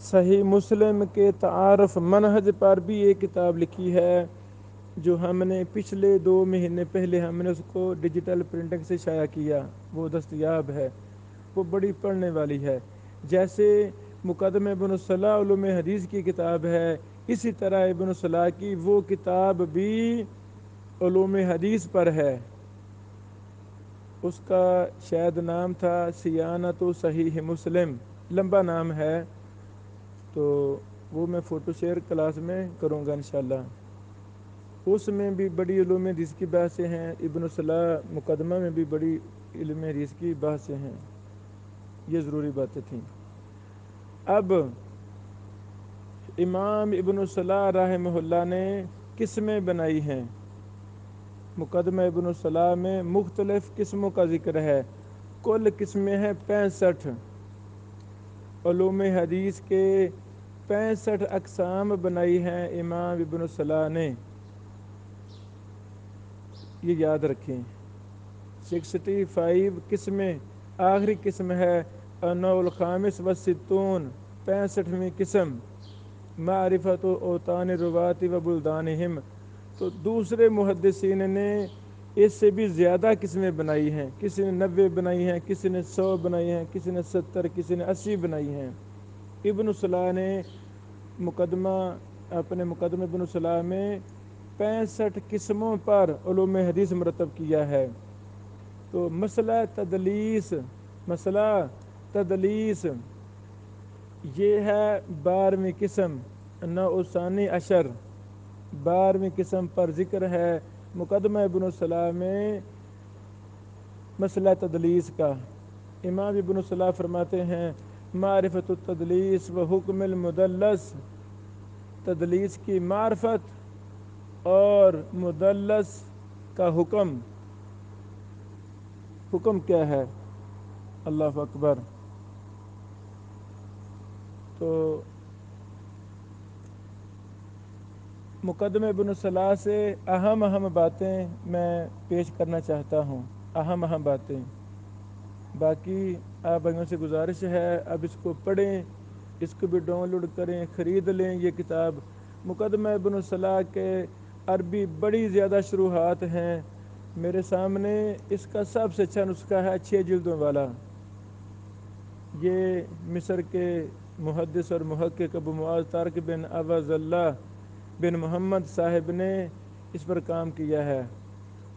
[SPEAKER 1] صحیح مسلم کے تعارف منہج پر بھی ایک کتاب لکھی ہے، جو ہم نے پچھلے 2 مہینے پہلے ہم نے اس کو ڈیجیٹل پرنٹنگ سے شائع کیا، وہ دستیاب ہے، وہ بڑی پڑھنے والی ہے۔ جیسے مقدمہ ابن الصلاح علوم حدیث کی کتاب ہے، اسی طرح ابن الصلاح کی وہ کتاب بھی علوم حدیث پر ہے۔ اس کا شاید نام تھا صیانت صحیح مسلم، لمبا نام ہے، تو وہ میں فوٹو شیئر کلاس میں کروں گا انشاءاللہ۔ اس میں بھی بڑی علوم حدیث کی بحثیں ہیں، ابن الصلاح مقدمہ میں بھی بڑی علم حدیث کی بحثیں ہیں۔ یہ ضروری باتیں تھیں۔ اب امام ابن الصلاح رحمہ اللہ نے قسمیں بنائی ہیں۔ مقدمہ ابن الصلاح میں مختلف قسموں کا ذکر ہے، کل قسمیں ہیں 65۔ علوم حدیث کے 65 اقسام بنائی ہیں امام ابن الصلاح نے، یہ یاد رکھیں۔ 65 قسمیں، آخری قسم ہے النوع الخامس والستون، 65ویں قسم، معرفت اوطان الروات و بلدانہم۔ تو دوسرے محدثین نے اس سے بھی زیادہ قسمیں بنائی ہیں، کسی نے 90 بنائی ہیں، کسی نے 100 بنائی ہیں، کسی نے 70، کسی نے 80 بنائی ہیں۔ ابن الصلاح نے اپنے مقدمہ ابن الصلاح میں 65 قسموں پر علوم حدیث مرتب کیا ہے۔ تو مسئلہ تدلیس یہ ہے 12ویں قسم، نوثانی عشر 12ویں قسم پر ذکر ہے مقدمہ ابن الصلاح میں مسئلہ تدلیس کا۔ امام ابن الصلاح فرماتے ہیں معرفت التدلیس و حکم المدلس، تدلیس کی معرفت اور مدلس کا حکم کیا ہے؟ اللہ اکبر۔ تو مقدمہ ابن الصلاح سے اہم باتیں میں پیش کرنا چاہتا ہوں، اہم باتیں۔ باقی آپ بھائیوں سے گزارش ہے اب اس کو پڑھیں، اس کو بھی ڈاؤن لوڈ کریں، خرید لیں یہ کتاب۔ مقدمہ ابن الصلاح کے عربی بڑی زیادہ شروحات ہیں، میرے سامنے اس کا سب سے اچھا نسخہ ہے 6 جلدوں والا۔ یہ مصر کے محدث اور محقق ابو معاذ طارق بن عوض اللہ بن محمد صاحب نے اس پر کام کیا ہے۔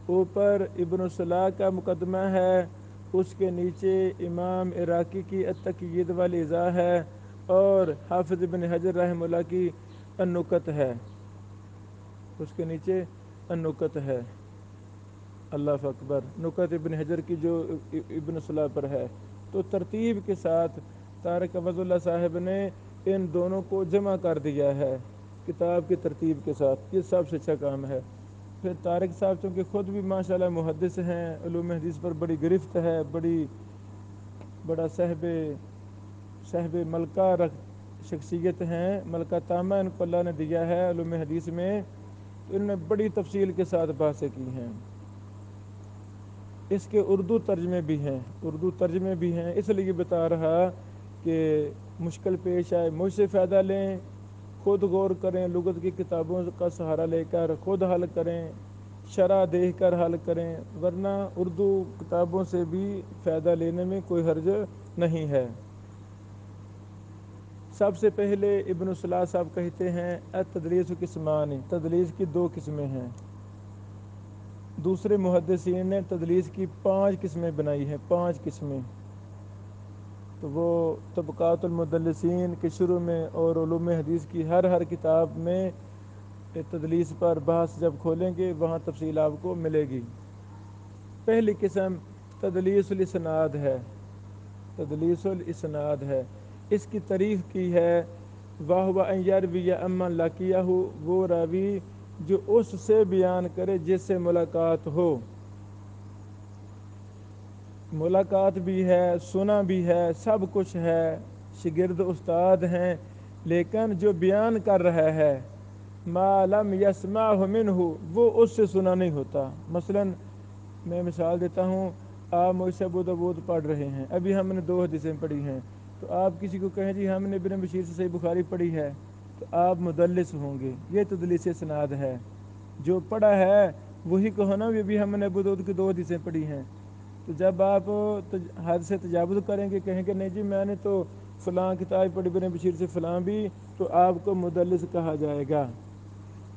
[SPEAKER 1] اوپر ابن الصلاح کا مقدمہ ہے، اس کے نیچے امام عراقی کی التقیید والاضاء ہے اور حافظ ابن حجر رحمہ اللہ کی النکت ہے، اس کے نیچے النکت ہے۔ اللہ اکبر۔ نکت ابن حجر کی جو ابن الصلاح پر ہے، تو ترتیب کے ساتھ طارق عوض اللہ صاحب نے ان دونوں کو جمع کر دیا ہے کتاب کی ترتیب کے ساتھ، یہ سب سے اچھا کام ہے۔ پھر طارق صاحب چونکہ خود بھی ماشاءاللہ محدث ہیں، علوم حدیث پر بڑی گرفت ہے، بڑا صاحب ملکہ شخصیت ہیں، ملکہ تامہ ان کو اللہ نے دیا ہے علوم حدیث میں، تو انہوں نے بڑی تفصیل کے ساتھ بحثیں کی ہیں۔ اس کے اردو ترجمے بھی ہیں، اس لیے بتا رہا کہ مشکل پیش آئے مجھ سے فائدہ لیں، خود غور کریں، لغت کی کتابوں کا سہارا لے کر خود حل کریں، شرح دیکھ کر حل کریں، ورنہ اردو کتابوں سے بھی فائدہ لینے میں کوئی حرج نہیں ہے۔ سب سے پہلے ابن الصلاح صاحب کہتے ہیں التدلیس قسمان، تدلیس کی 2 قسمیں ہیں۔ دوسرے محدثین نے تدلیس کی 5 قسمیں بنائی ہیں، 5 قسمیں۔ تو وہ طبقات المدلسین کے شروع میں اور علوم حدیث کی ہر کتاب میں تدلیس پر بحث جب کھولیں گے وہاں تفصیل آپ کو ملے گی۔ پہلی قسم تدلیس الاسناد ہے، تدلیس الاسناد ہے۔ اس کی تعریف کی ہے وَهُوَ أَنْ يَرْوِيَ عَمَّنْ لَقِيَهُ، وہ راوی جو اس سے بیان کرے جس سے ملاقات ہو۔ ملاقات بھی ہے، سنا بھی ہے، سب کچھ ہے، شاگرد استاد ہیں، لیکن جو بیان کر رہا ہے ما لم يسمعه منه، وہ اس سے سنا نہیں ہوتا۔ مثلا میں مثال دیتا ہوں، آپ مجھ سے ابو داؤد پڑھ رہے ہیں، ابھی ہم نے 2 حدیثیں پڑھی ہیں، تو آپ کسی کو کہیں جی ہم نے ابن بشیر سے صحیح بخاری پڑھی ہے، تو آپ مدلس ہوں گے، یہ تدلیس اسناد ہے۔ جو پڑھا ہے وہی کہو نا بھی ہم نے ابو داؤد کی 2 حدیثیں پڑھی ہیں، تو جب آپ حد سے تجاوز کریں گے، کہیں گے نہیں جی میں نے تو فلاں کتاب پڑھی ابن بشیر سے فلاں بھی، تو آپ کو مدلس کہا جائے گا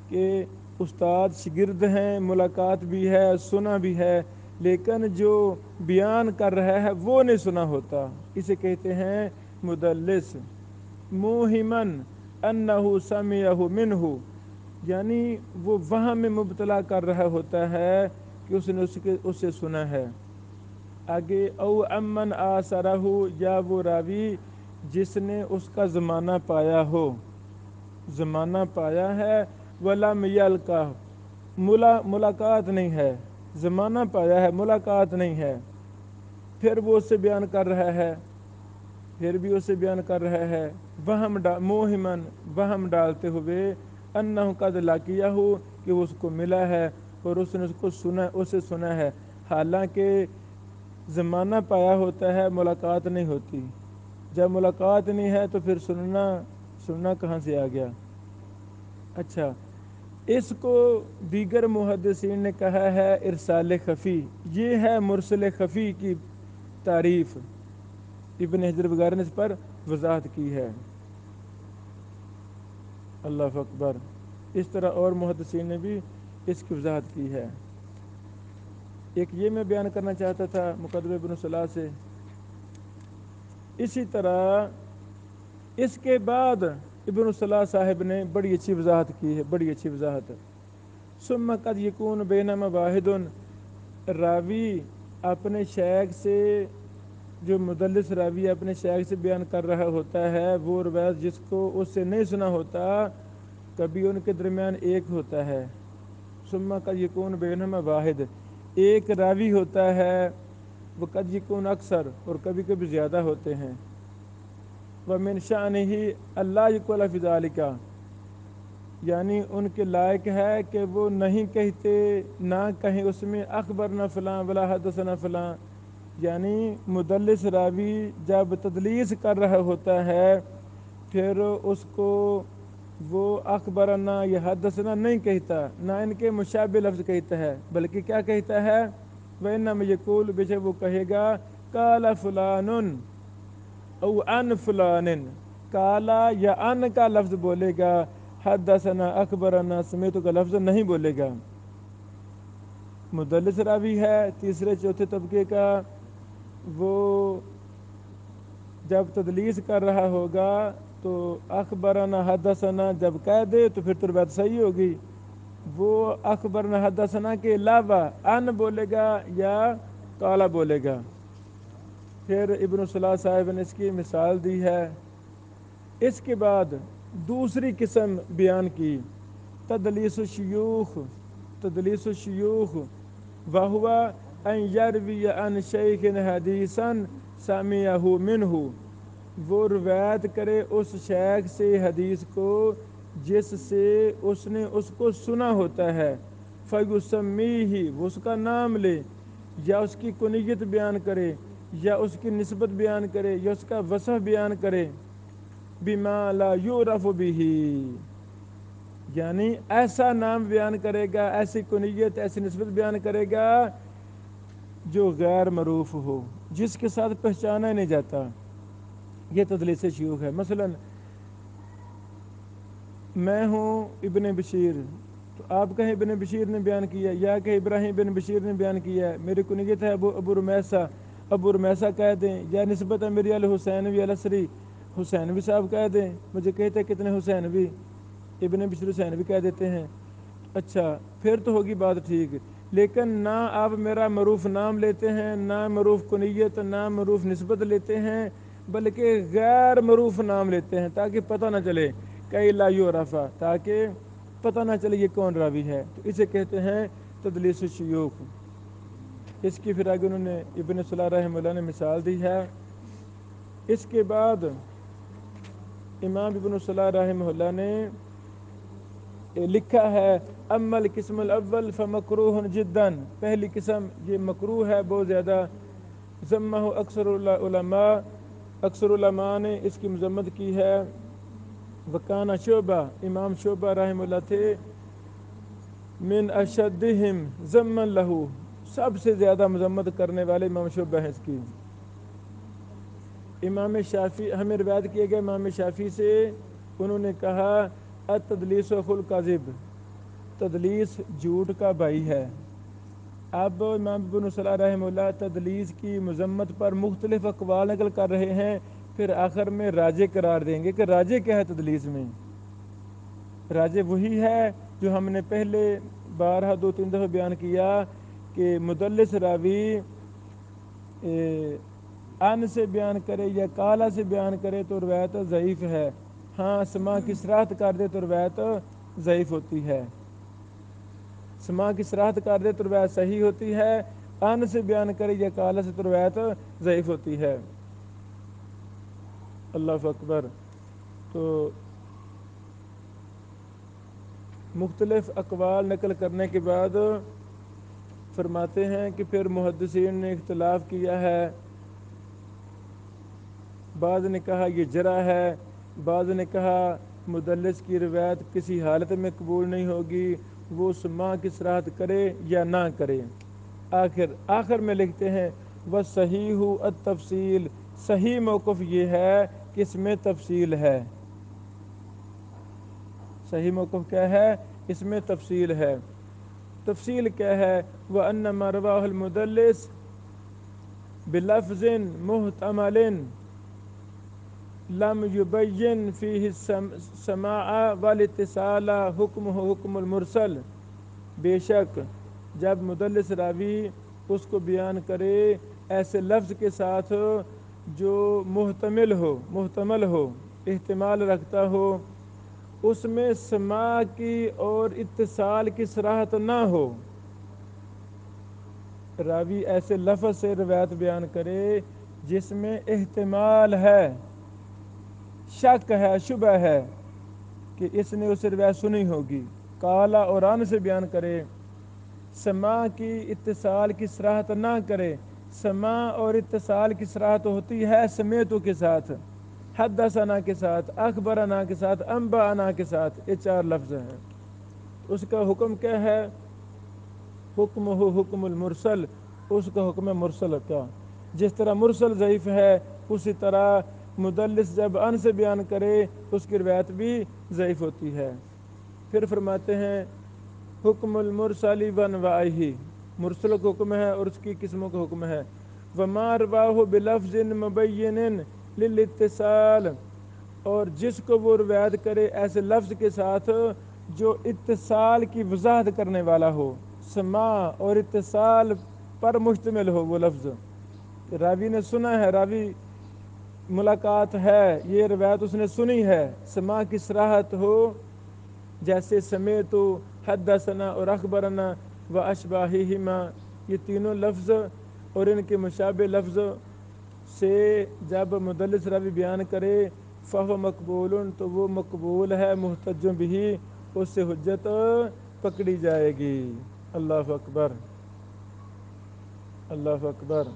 [SPEAKER 1] کہ استاد شاگرد ہیں، ملاقات بھی ہے، سنا بھی ہے، لیکن جو بیان کر رہا ہے وہ نہیں سنا ہوتا، اسے کہتے ہیں مدلس۔ موہمن انہ سمعہ منہ، یعنی وہ وہم میں مبتلا کر رہا ہوتا ہے کہ اس نے اس سے سنا ہے۔ آگے او امن آثرہ، یا وہ راوی جس نے اس کا زمانہ پایا ہو، زمانہ پایا ہے، ولم یلقہ، ملاقات نہیں ہے، زمانہ پایا ہے ملاقات نہیں ہے، پھر وہ اس سے بیان کر رہا ہے، پھر بھی اسے بیان کر رہا ہے، موہمن، وہم ڈالتے ہوئے، انہ قد لقیہ، کہ اس کو ملا ہے اور اس نے اس کو سنا، اسے سنا ہے، حالانکہ زمانہ پایا ہوتا ہے، ملاقات نہیں ہوتی۔ جب ملاقات نہیں ہے تو پھر سننا کہاں سے آ گیا؟ اچھا، اس کو دیگر محدثین نے کہا ہے ارسال خفی، یہ ہے مرسل خفی کی تعریف، ابن حجر وغیرہ نے اس پر وضاحت کی ہے۔ اللہ اکبر۔ اس طرح اور محدثین نے بھی اس کی وضاحت کی ہے۔ ایک یہ میں بیان کرنا چاہتا تھا مقدمہ ابن الصلاح سے۔ اسی طرح اس کے بعد ابن الصلاح صاحب نے بڑی اچھی وضاحت کی ہے، بڑی اچھی وضاحت. ثم قد یکون بینما واحد، راوی اپنے شیخ سے، جو مدلس راوی اپنے شیخ سے بیان کر رہا ہوتا ہے، وہ روایت جس کو اس سے نہیں سنا ہوتا، کبھی ان کے درمیان ایک ہوتا ہے. ثم قد یکون بینما واحد، ایک راوی ہوتا ہے، وہ قد یکون اکثر، اور کبھی کبھی زیادہ ہوتے ہیں. ومن شأنہ اللہ یقول فی ذلک، یعنی ان کے لائق ہے کہ وہ نہیں کہتے، نہ کہیں اس میں اخبرنا فلاں ولا حدثنا فلاں. یعنی مدلس راوی جب تدلیس کر رہا ہوتا ہے، پھر اس کو وہ اخبرنا یا حدثنا نہیں کہتا، نہ ان کے مشابہ لفظ کہتا ہے، بلکہ کیا کہتا ہے؟ وَإِنَّمَا يَقُولُ، بے شک وہ کہے گا قَالَ فُلَانٌ او ان فلان، کالا یا ان کا لفظ بولے گا، حدثنا اخبرنا سمیت کا لفظ نہیں بولے گا. مدلس راوی ہے تیسرے چوتھے طبقے کا، وہ جب تدلیس کر رہا ہوگا تو اخبرنا حدثنا جب کہہ دے تو پھر تو بات صحیح ہوگی. وہ اخبرنا حدثنا کے علاوہ ان بولے گا یا کالا بولے گا. پھر ابن الصلاح صاحب نے اس کی مثال دی ہے. اس کے بعد دوسری قسم بیان کی، تدلیس الشیوخ. تدلیس الشیوخ وہو ان یروی عن شیخ حدیثا سمعہ منہ، وہ روایت کرے اس شیخ سے حدیث کو جس سے اس نے اس کو سنا ہوتا ہے. فیسمیہ، وہ اس کا نام لے، یا اس کی کنیت بیان کرے، یا اس کی نسبت بیان کرے، یا اس کا وصف بیان کرے. بما لا یعرف بہ، یعنی ایسا نام بیان کرے گا، ایسی کنیت، ایسی نسبت بیان کرے گا جو غیر معروف ہو، جس کے ساتھ پہچانا نہیں جاتا. یہ تدلیس شیوخ ہے. مثلا میں ہوں ابن بشیر، تو آپ کہیں ابن بشیر نے بیان کیا، یا کہ ابراہیم بن بشیر نے بیان کیا ہے، میری کنیت ہے ابو رمیسہ، ابو رمیسہ کہہ دیں، یا نسبت ہے میری الحسینوی الاسری، حسینوی صاحب کہہ دیں. مجھے کہتے ہیں کتنے حسینوی، ابن بشیر حسینوی کہہ دیتے ہیں. اچھا پھر تو ہوگی بات ٹھیک، لیکن نہ آپ میرا معروف نام لیتے ہیں، نہ معروف کنیت، نہ معروف نسبت لیتے ہیں، بلکہ غیر معروف نام لیتے ہیں تاکہ پتہ نہ چلے، کئی لا یعرف، تاکہ پتہ نہ چلے یہ کون راوی ہے. تو اسے کہتے ہیں تدلیس الشیوخ. اس کی پھر آگے انہوں نے ابن صلاح رحمہ اللہ نے مثال دی ہے. اس کے بعد امام ابن صلاح رحمہ اللہ نے لکھا ہے اما القسم الاول فمکروہ جدا، پہلی قسم یہ مکروہ ہے بہت زیادہ. ذمہ اکثر العلماء، اکثر علماء نے اس کی مذمت کی ہے. وکانہ شعبہ، امام شعبہ رحمہ اللہ تھے، من اشدہم ذما لہ، سب سے زیادہ مذمت کرنے والے امام شعبہ ہیں اس کی. امام شافعی، ہمیں روایت کیے گئے امام شافعی سے، انہوں نے کہا التدلیس اخو الکذب، تدلیس جھوٹ کا بھائی ہے. اب امام ابن صلاح رحمہ اللہ تدلیس کی مذمت پر مختلف اقوال نقل کر رہے ہیں، پھر آخر میں راجح قرار دیں گے کہ راجح کیا ہے تدلیس میں. راجح وہی ہے جو ہم نے پہلے بارہ 2-3 دفعہ بیان کیا کہ مدلس راوی ان سے بیان کرے یا کالا سے بیان کرے تو روایت ضعیف ہے. ہاں سماع کی صراحت کر دے تو روایت ضعیف ہوتی ہے. سماع کی صراحت کر دے تو روایت صحیح ہوتی ہے، ان سے بیان کرے یا کالا سے تو روایت ضعیف ہوتی ہے. اللہ اکبر. تو مختلف اقوال نقل کرنے کے بعد فرماتے ہیں کہ پھر محدثین نے اختلاف کیا ہے. بعض نے کہا یہ جرح ہے، بعض نے کہا مدلس کی روایت کسی حالت میں قبول نہیں ہوگی، وہ سماع کی صراحت کرے یا نہ کرے. آخر میں لکھتے ہیں وصحیح التفصیل، صحیح موقف یہ ہے کہ اس میں تفصیل ہے. صحیح موقف کیا ہے؟ اس میں تفصیل ہے. تفصیل کیا ہے؟ وَأَنَّ مَا رَوَاهُ الْمُدَلِّسُ بِلَفْظٍ مُحْتَمَلٍ لم یبین فیہ السماع والاتصال حکمہ حکم المرسل، بے شک جب مدلس راوی اس کو بیان کرے ایسے لفظ کے ساتھ جو محتمل ہو، احتمال رکھتا ہو، اس میں سماع کی اور اتصال کی صراحت نہ ہو، راوی ایسے لفظ سے روایت بیان کرے جس میں احتمال ہے، شک ہے، شبہ ہے کہ اس نے اسے روایت سنی ہوگی، کالا اور ان سے بیان کرے، سماع کی اتصال کی صراحت نہ کرے۔ سماع اور اتصال کی صراحت ہوتی ہے سمیتو کے ساتھ، حدثنا کے ساتھ، اخبرنا کے ساتھ، انبانا کے ساتھ، یہ 4 لفظ ہیں۔ اس کا حکم کیا ہے؟ حکم ہو حکم المرسل، اس کا حکم ہے مرسل کا۔ جس طرح مرسل ضعیف ہے اسی طرح مدلس جب ان سے بیان کرے اس کی روایت بھی ضعیف ہوتی ہے۔ پھر فرماتے ہیں حکم المرسل وانواعہ، مرسل کا حکم ہے اور اس کی قسموں کا حکم ہے۔ وما رواہ بلفظ مبین للاتصال، اور جس کو وہ روایت کرے ایسے لفظ کے ساتھ جو اتصال کی وضاحت کرنے والا ہو، سماع اور اتصال پر مشتمل ہو وہ لفظ، راوی نے سنا ہے، راوی ملاقات ہے، یہ روایت اس نے سنی ہے، سماع کی صراحت ہو، جیسے سمیتو، حدثنا اور اخبرنا و اشباہہما، یہ تینوں لفظ اور ان کے مشابہ لفظ سے جب مدلس راوی بیان کرے فہو مقبول، تو وہ مقبول ہے، محتج بہ، اس سے حجت پکڑی جائے گی۔ اللہ اکبر، اللہ اکبر۔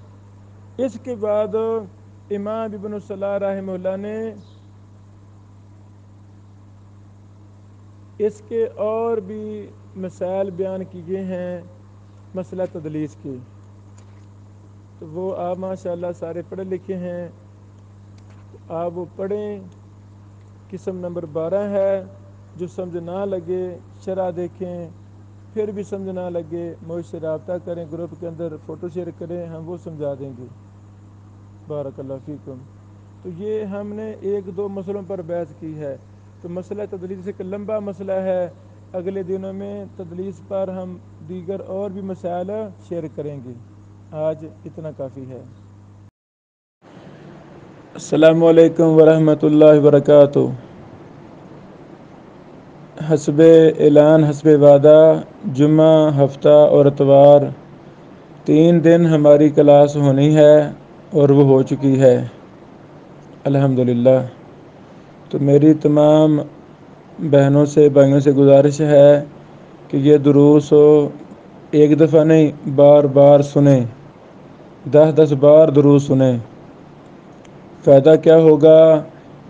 [SPEAKER 1] اس کے بعد امام ابن الصلاح رحمہ اللہ نے اس کے اور بھی مسائل بیان کیے ہیں مسئلہ تدلیس کی، تو وہ آپ ماشاءاللہ سارے پڑھے لکھے ہیں، آپ وہ پڑھیں۔ قسم نمبر 12 ہے، جو سمجھ نہ لگے شرح دیکھیں، پھر بھی سمجھ نہ لگے مجھ سے رابطہ کریں، گروپ کے اندر فوٹو شیئر کریں، ہم وہ سمجھا دیں گے۔ بارک اللہ فیکم۔ تو یہ ہم نے 1-2 مسئلوں پر بحث کی ہے، تو مسئلہ تدلیس ایک لمبا مسئلہ ہے، اگلے دنوں میں تدلیس پر ہم دیگر اور بھی مسائل شیئر کریں گے۔ آج اتنا کافی ہے۔ السلام علیکم ورحمۃ اللہ وبرکاتہ۔ حسب اعلان، حسب وعدہ، جمعہ، ہفتہ اور اتوار 3 دن ہماری کلاس ہونی ہے اور وہ ہو چکی ہے الحمدللہ۔ تو میری تمام بہنوں سے، بھائیوں سے گزارش ہے کہ یہ دروس ایک دفعہ نہیں، بار بار سنیں، 10 بار دروس سنیں۔ فائدہ کیا ہوگا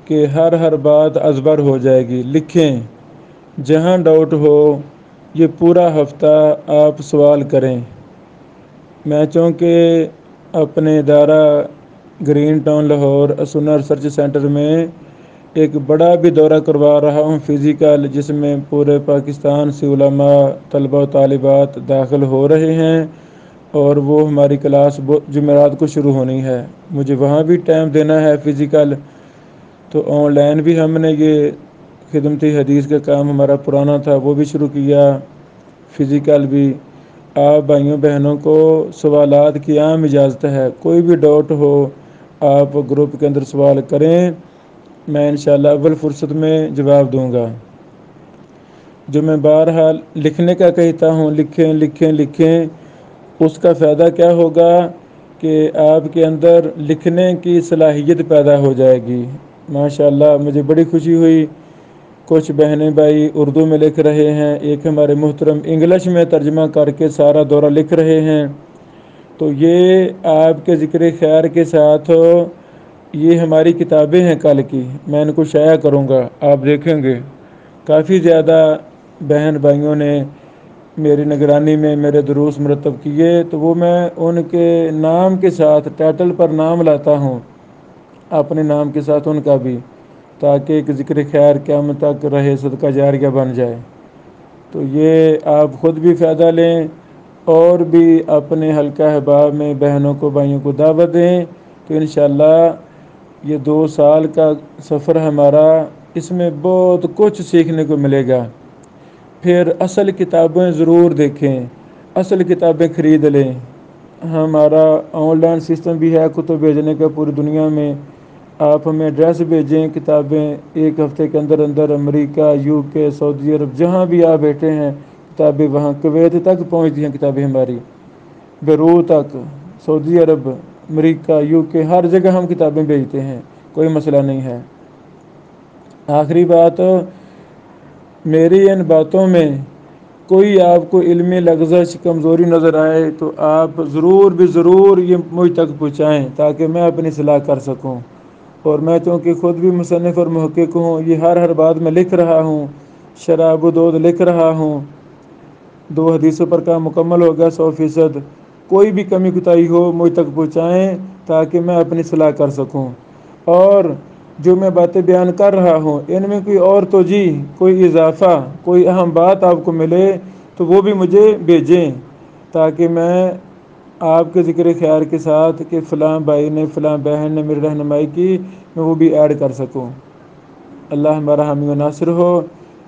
[SPEAKER 1] کہ ہر بات ازبر ہو جائے گی، لکھیں، جہاں ڈاؤٹ ہو یہ پورا ہفتہ آپ سوال کریں۔ میں چونکہ اپنے ادارہ گرین ٹاؤن لاہور اسنا ریسرچ سینٹر میں ایک بڑا بھی دورہ کروا رہا ہوں فزیکل، جس میں پورے پاکستان سے علماء، طلبہ و طالبات داخل ہو رہے ہیں، اور وہ ہماری کلاس جمعرات کو شروع ہونی ہے۔ مجھے وہاں بھی ٹائم دینا ہے فزیکل، تو آن لائن بھی ہم نے یہ خدمتی حدیث کا کام ہمارا پرانا تھا وہ بھی شروع کیا، فزیکل بھی۔ آپ بھائیوں بہنوں کو سوالات کی عام اجازت ہے، کوئی بھی ڈاؤٹ ہو آپ گروپ کے اندر سوال کریں، میں انشاءاللہ اول فرصت میں جواب دوں گا۔ جو میں بہرحال لکھنے کا کہتا ہوں، لکھیں لکھیں لکھیں، اس کا فائدہ کیا ہوگا کہ آپ کے اندر لکھنے کی صلاحیت پیدا ہو جائے گی۔ ماشاءاللہ مجھے بڑی خوشی ہوئی، کچھ بہنیں بھائی اردو میں لکھ رہے ہیں، ایک ہمارے محترم انگلش میں ترجمہ کر کے سارا دورہ لکھ رہے ہیں۔ تو یہ آپ کے ذکر خیر کے ساتھ یہ ہماری کتابیں ہیں کل کی، میں ان کو شائع کروں گا، آپ دیکھیں گے کافی زیادہ بہن بھائیوں نے میری نگرانی میں میرے دروس مرتب کیے، تو وہ میں ان کے نام کے ساتھ ٹائٹل پر نام لاتا ہوں، اپنے نام کے ساتھ ان کا بھی، تاکہ ایک ذکر خیر قیامت تک رہے، صدقہ جاریہ بن جائے۔ تو یہ آپ خود بھی فائدہ لیں اور بھی اپنے حلقہ احباب میں بہنوں کو، بھائیوں کو دعوت دیں، تو انشاءاللہ یہ 2 سال کا سفر ہمارا، اس میں بہت کچھ سیکھنے کو ملے گا۔ پھر اصل کتابیں ضرور دیکھیں، اصل کتابیں خرید لیں۔ ہمارا آن لائن سسٹم بھی ہے کتب بھیجنے کا پوری دنیا میں۔ آپ ہمیں ایڈریس بھیجیں، کتابیں 1 ہفتے کے اندر اندر امریکہ، UK، سعودی عرب، جہاں بھی آپ بیٹھے ہیں کتابیں وہاں، کویت تک پہنچتی ہیں کتابیں ہماری، بیروت تک، سعودی عرب، امریکہ، UK، ہر جگہ ہم کتابیں بھیجتے ہیں، کوئی مسئلہ نہیں ہے۔ آخری بات، میری ان باتوں میں کوئی آپ کو علمی لغزش کمزوری نظر آئے تو آپ ضرور بھی ضرور یہ مجھ تک پہنچائیں تاکہ میں اپنی اصلاح کر سکوں۔ اور میں چونکہ خود بھی مصنف اور محقق ہوں، یہ ہر بات میں لکھ رہا ہوں، شرح ابو داؤد لکھ رہا ہوں، 2 حدیثوں پر کام مکمل ہو گیا 100%۔ کوئی بھی کمی کوتاہی ہو مجھ تک پہنچائیں تاکہ میں اپنی اصلاح کر سکوں۔ اور جو میں باتیں بیان کر رہا ہوں ان میں کوئی اور توجیہ، کوئی اضافہ، کوئی اہم بات آپ کو ملے تو وہ بھی مجھے بھیجیں تاکہ میں آپ کے ذکر خیر کے ساتھ کہ فلاں بھائی نے، فلاں بہن نے میری رہنمائی کی، میں وہ بھی ایڈ کر سکوں۔ اللہ ہمارا حامی و ناصر ہو۔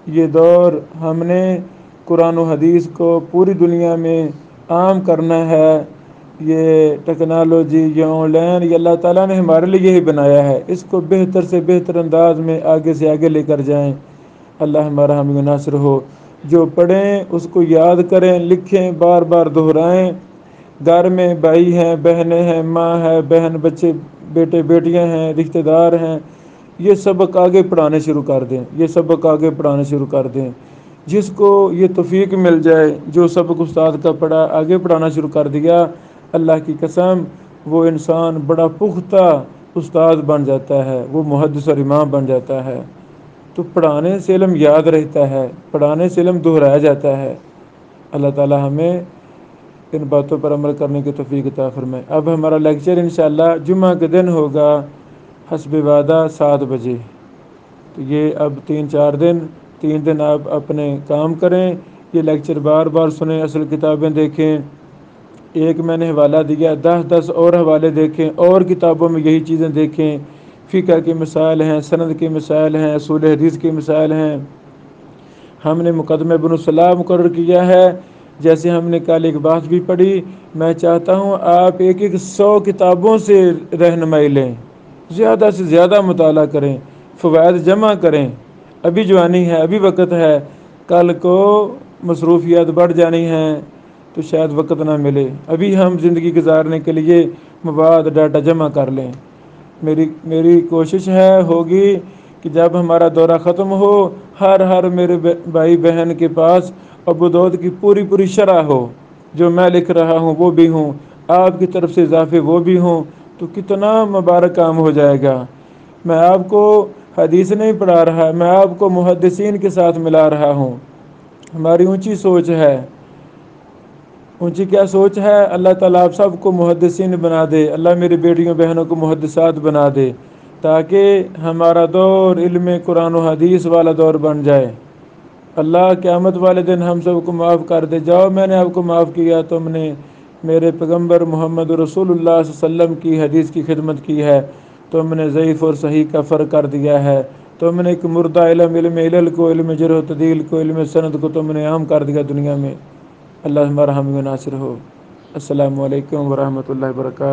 [SPEAKER 1] یہ دور ہم نے قرآن و حدیث کو پوری دنیا میں عام کرنا ہے۔ یہ ٹیکنالوجی، یہ آن لائن، یہ اللہ تعالیٰ نے ہمارے لیے یہی بنایا ہے، اس کو بہتر سے بہتر انداز میں آگے سے آگے لے کر جائیں۔ اللہ ہمارا حامی و ناصر ہو۔ جو پڑھیں اس کو یاد کریں، لکھیں، بار بار دہرائیں۔ گھر میں بھائی ہیں، بہنیں ہیں، ماں ہے، بہن، بچے، بیٹے بیٹیاں ہیں، رشتہ دار ہیں، یہ سبق آگے پڑھانے شروع کر دیں، یہ سبق آگے پڑھانے شروع کر دیں۔ جس کو یہ توفیق مل جائے، جو سبق استاد کا پڑھا آگے پڑھانا شروع کر دیا، اللہ کی قسم وہ انسان بڑا پختہ استاد بن جاتا ہے، وہ محدث اور امام بن جاتا ہے۔ تو پڑھانے سے علم یاد رہتا ہے، پڑھانے سے علم دہرایا جاتا ہے۔ اللہ تعالی ہمیں ان باتوں پر عمل کرنے کی توفیق عطا فرمائے۔ اب ہمارا لیکچر انشاءاللہ جمعہ کے دن ہوگا حسب وعدہ 7 بجے۔ تو یہ اب 3 دن آپ اپنے کام کریں، یہ لیکچر بار بار سنیں، اصل کتابیں دیکھیں۔ ایک میں نے حوالہ دیا، 10 اور حوالے دیکھیں، اور کتابوں میں یہی چیزیں دیکھیں۔ فقہ کی مسائل ہیں، سند کی مسائل ہیں، اصول حدیث کی مسائل ہیں۔ ہم نے مقدمہ ابن الصلاح مقرر کیا ہے، جیسے ہم نے کل ایک بات بھی پڑھی۔ میں چاہتا ہوں آپ 100 کتابوں سے رہنمائی لیں، زیادہ سے زیادہ مطالعہ کریں، فوائد جمع کریں۔ ابھی جوانی ہے، ابھی وقت ہے، کل کو مصروفیات بڑھ جانی ہیں تو شاید وقت نہ ملے۔ ابھی ہم زندگی گزارنے کے لیے مواد ڈاٹا جمع کر لیں۔ میری کوشش ہوگی کہ جب ہمارا دورہ ختم ہو، ہر میرے بھائی بہن کے پاس ابو داؤد کی پوری شرح ہو، جو میں لکھ رہا ہوں وہ بھی ہوں، آپ کی طرف سے اضافے وہ بھی ہوں، تو کتنا مبارک کام ہو جائے گا۔ میں آپ کو حدیث نہیں پڑھا رہا، میں آپ کو محدثین کے ساتھ ملا رہا ہوں۔ ہماری اونچی سوچ ہے، اونچی کیا سوچ ہے؟ اللہ تعالیٰ آپ سب کو محدثین بنا دے، اللہ میری بیٹیوں بہنوں کو محدثات بنا دے، تاکہ ہمارا دور علم قرآن و حدیث والا دور بن جائے۔ اللہ قیامت والے دن ہم سب کو معاف کر دے۔ جاؤ، میں نے آپ کو معاف کیا، تم نے میرے پیغمبر محمد رسول اللہ صلی اللہ علیہ وسلم کی حدیث کی خدمت کی ہے، تم نے ضعیف اور صحیح کا فرق کر دیا ہے، تم نے ایک مردہ علم علل کو، علم جرح و تعدیل کو، علم سند کو تم نے عام کر دیا دنیا میں۔ اللہ ہمارا حامی و ناصر ہو۔ السلام علیکم ورحمۃ اللہ وبرکاتہ۔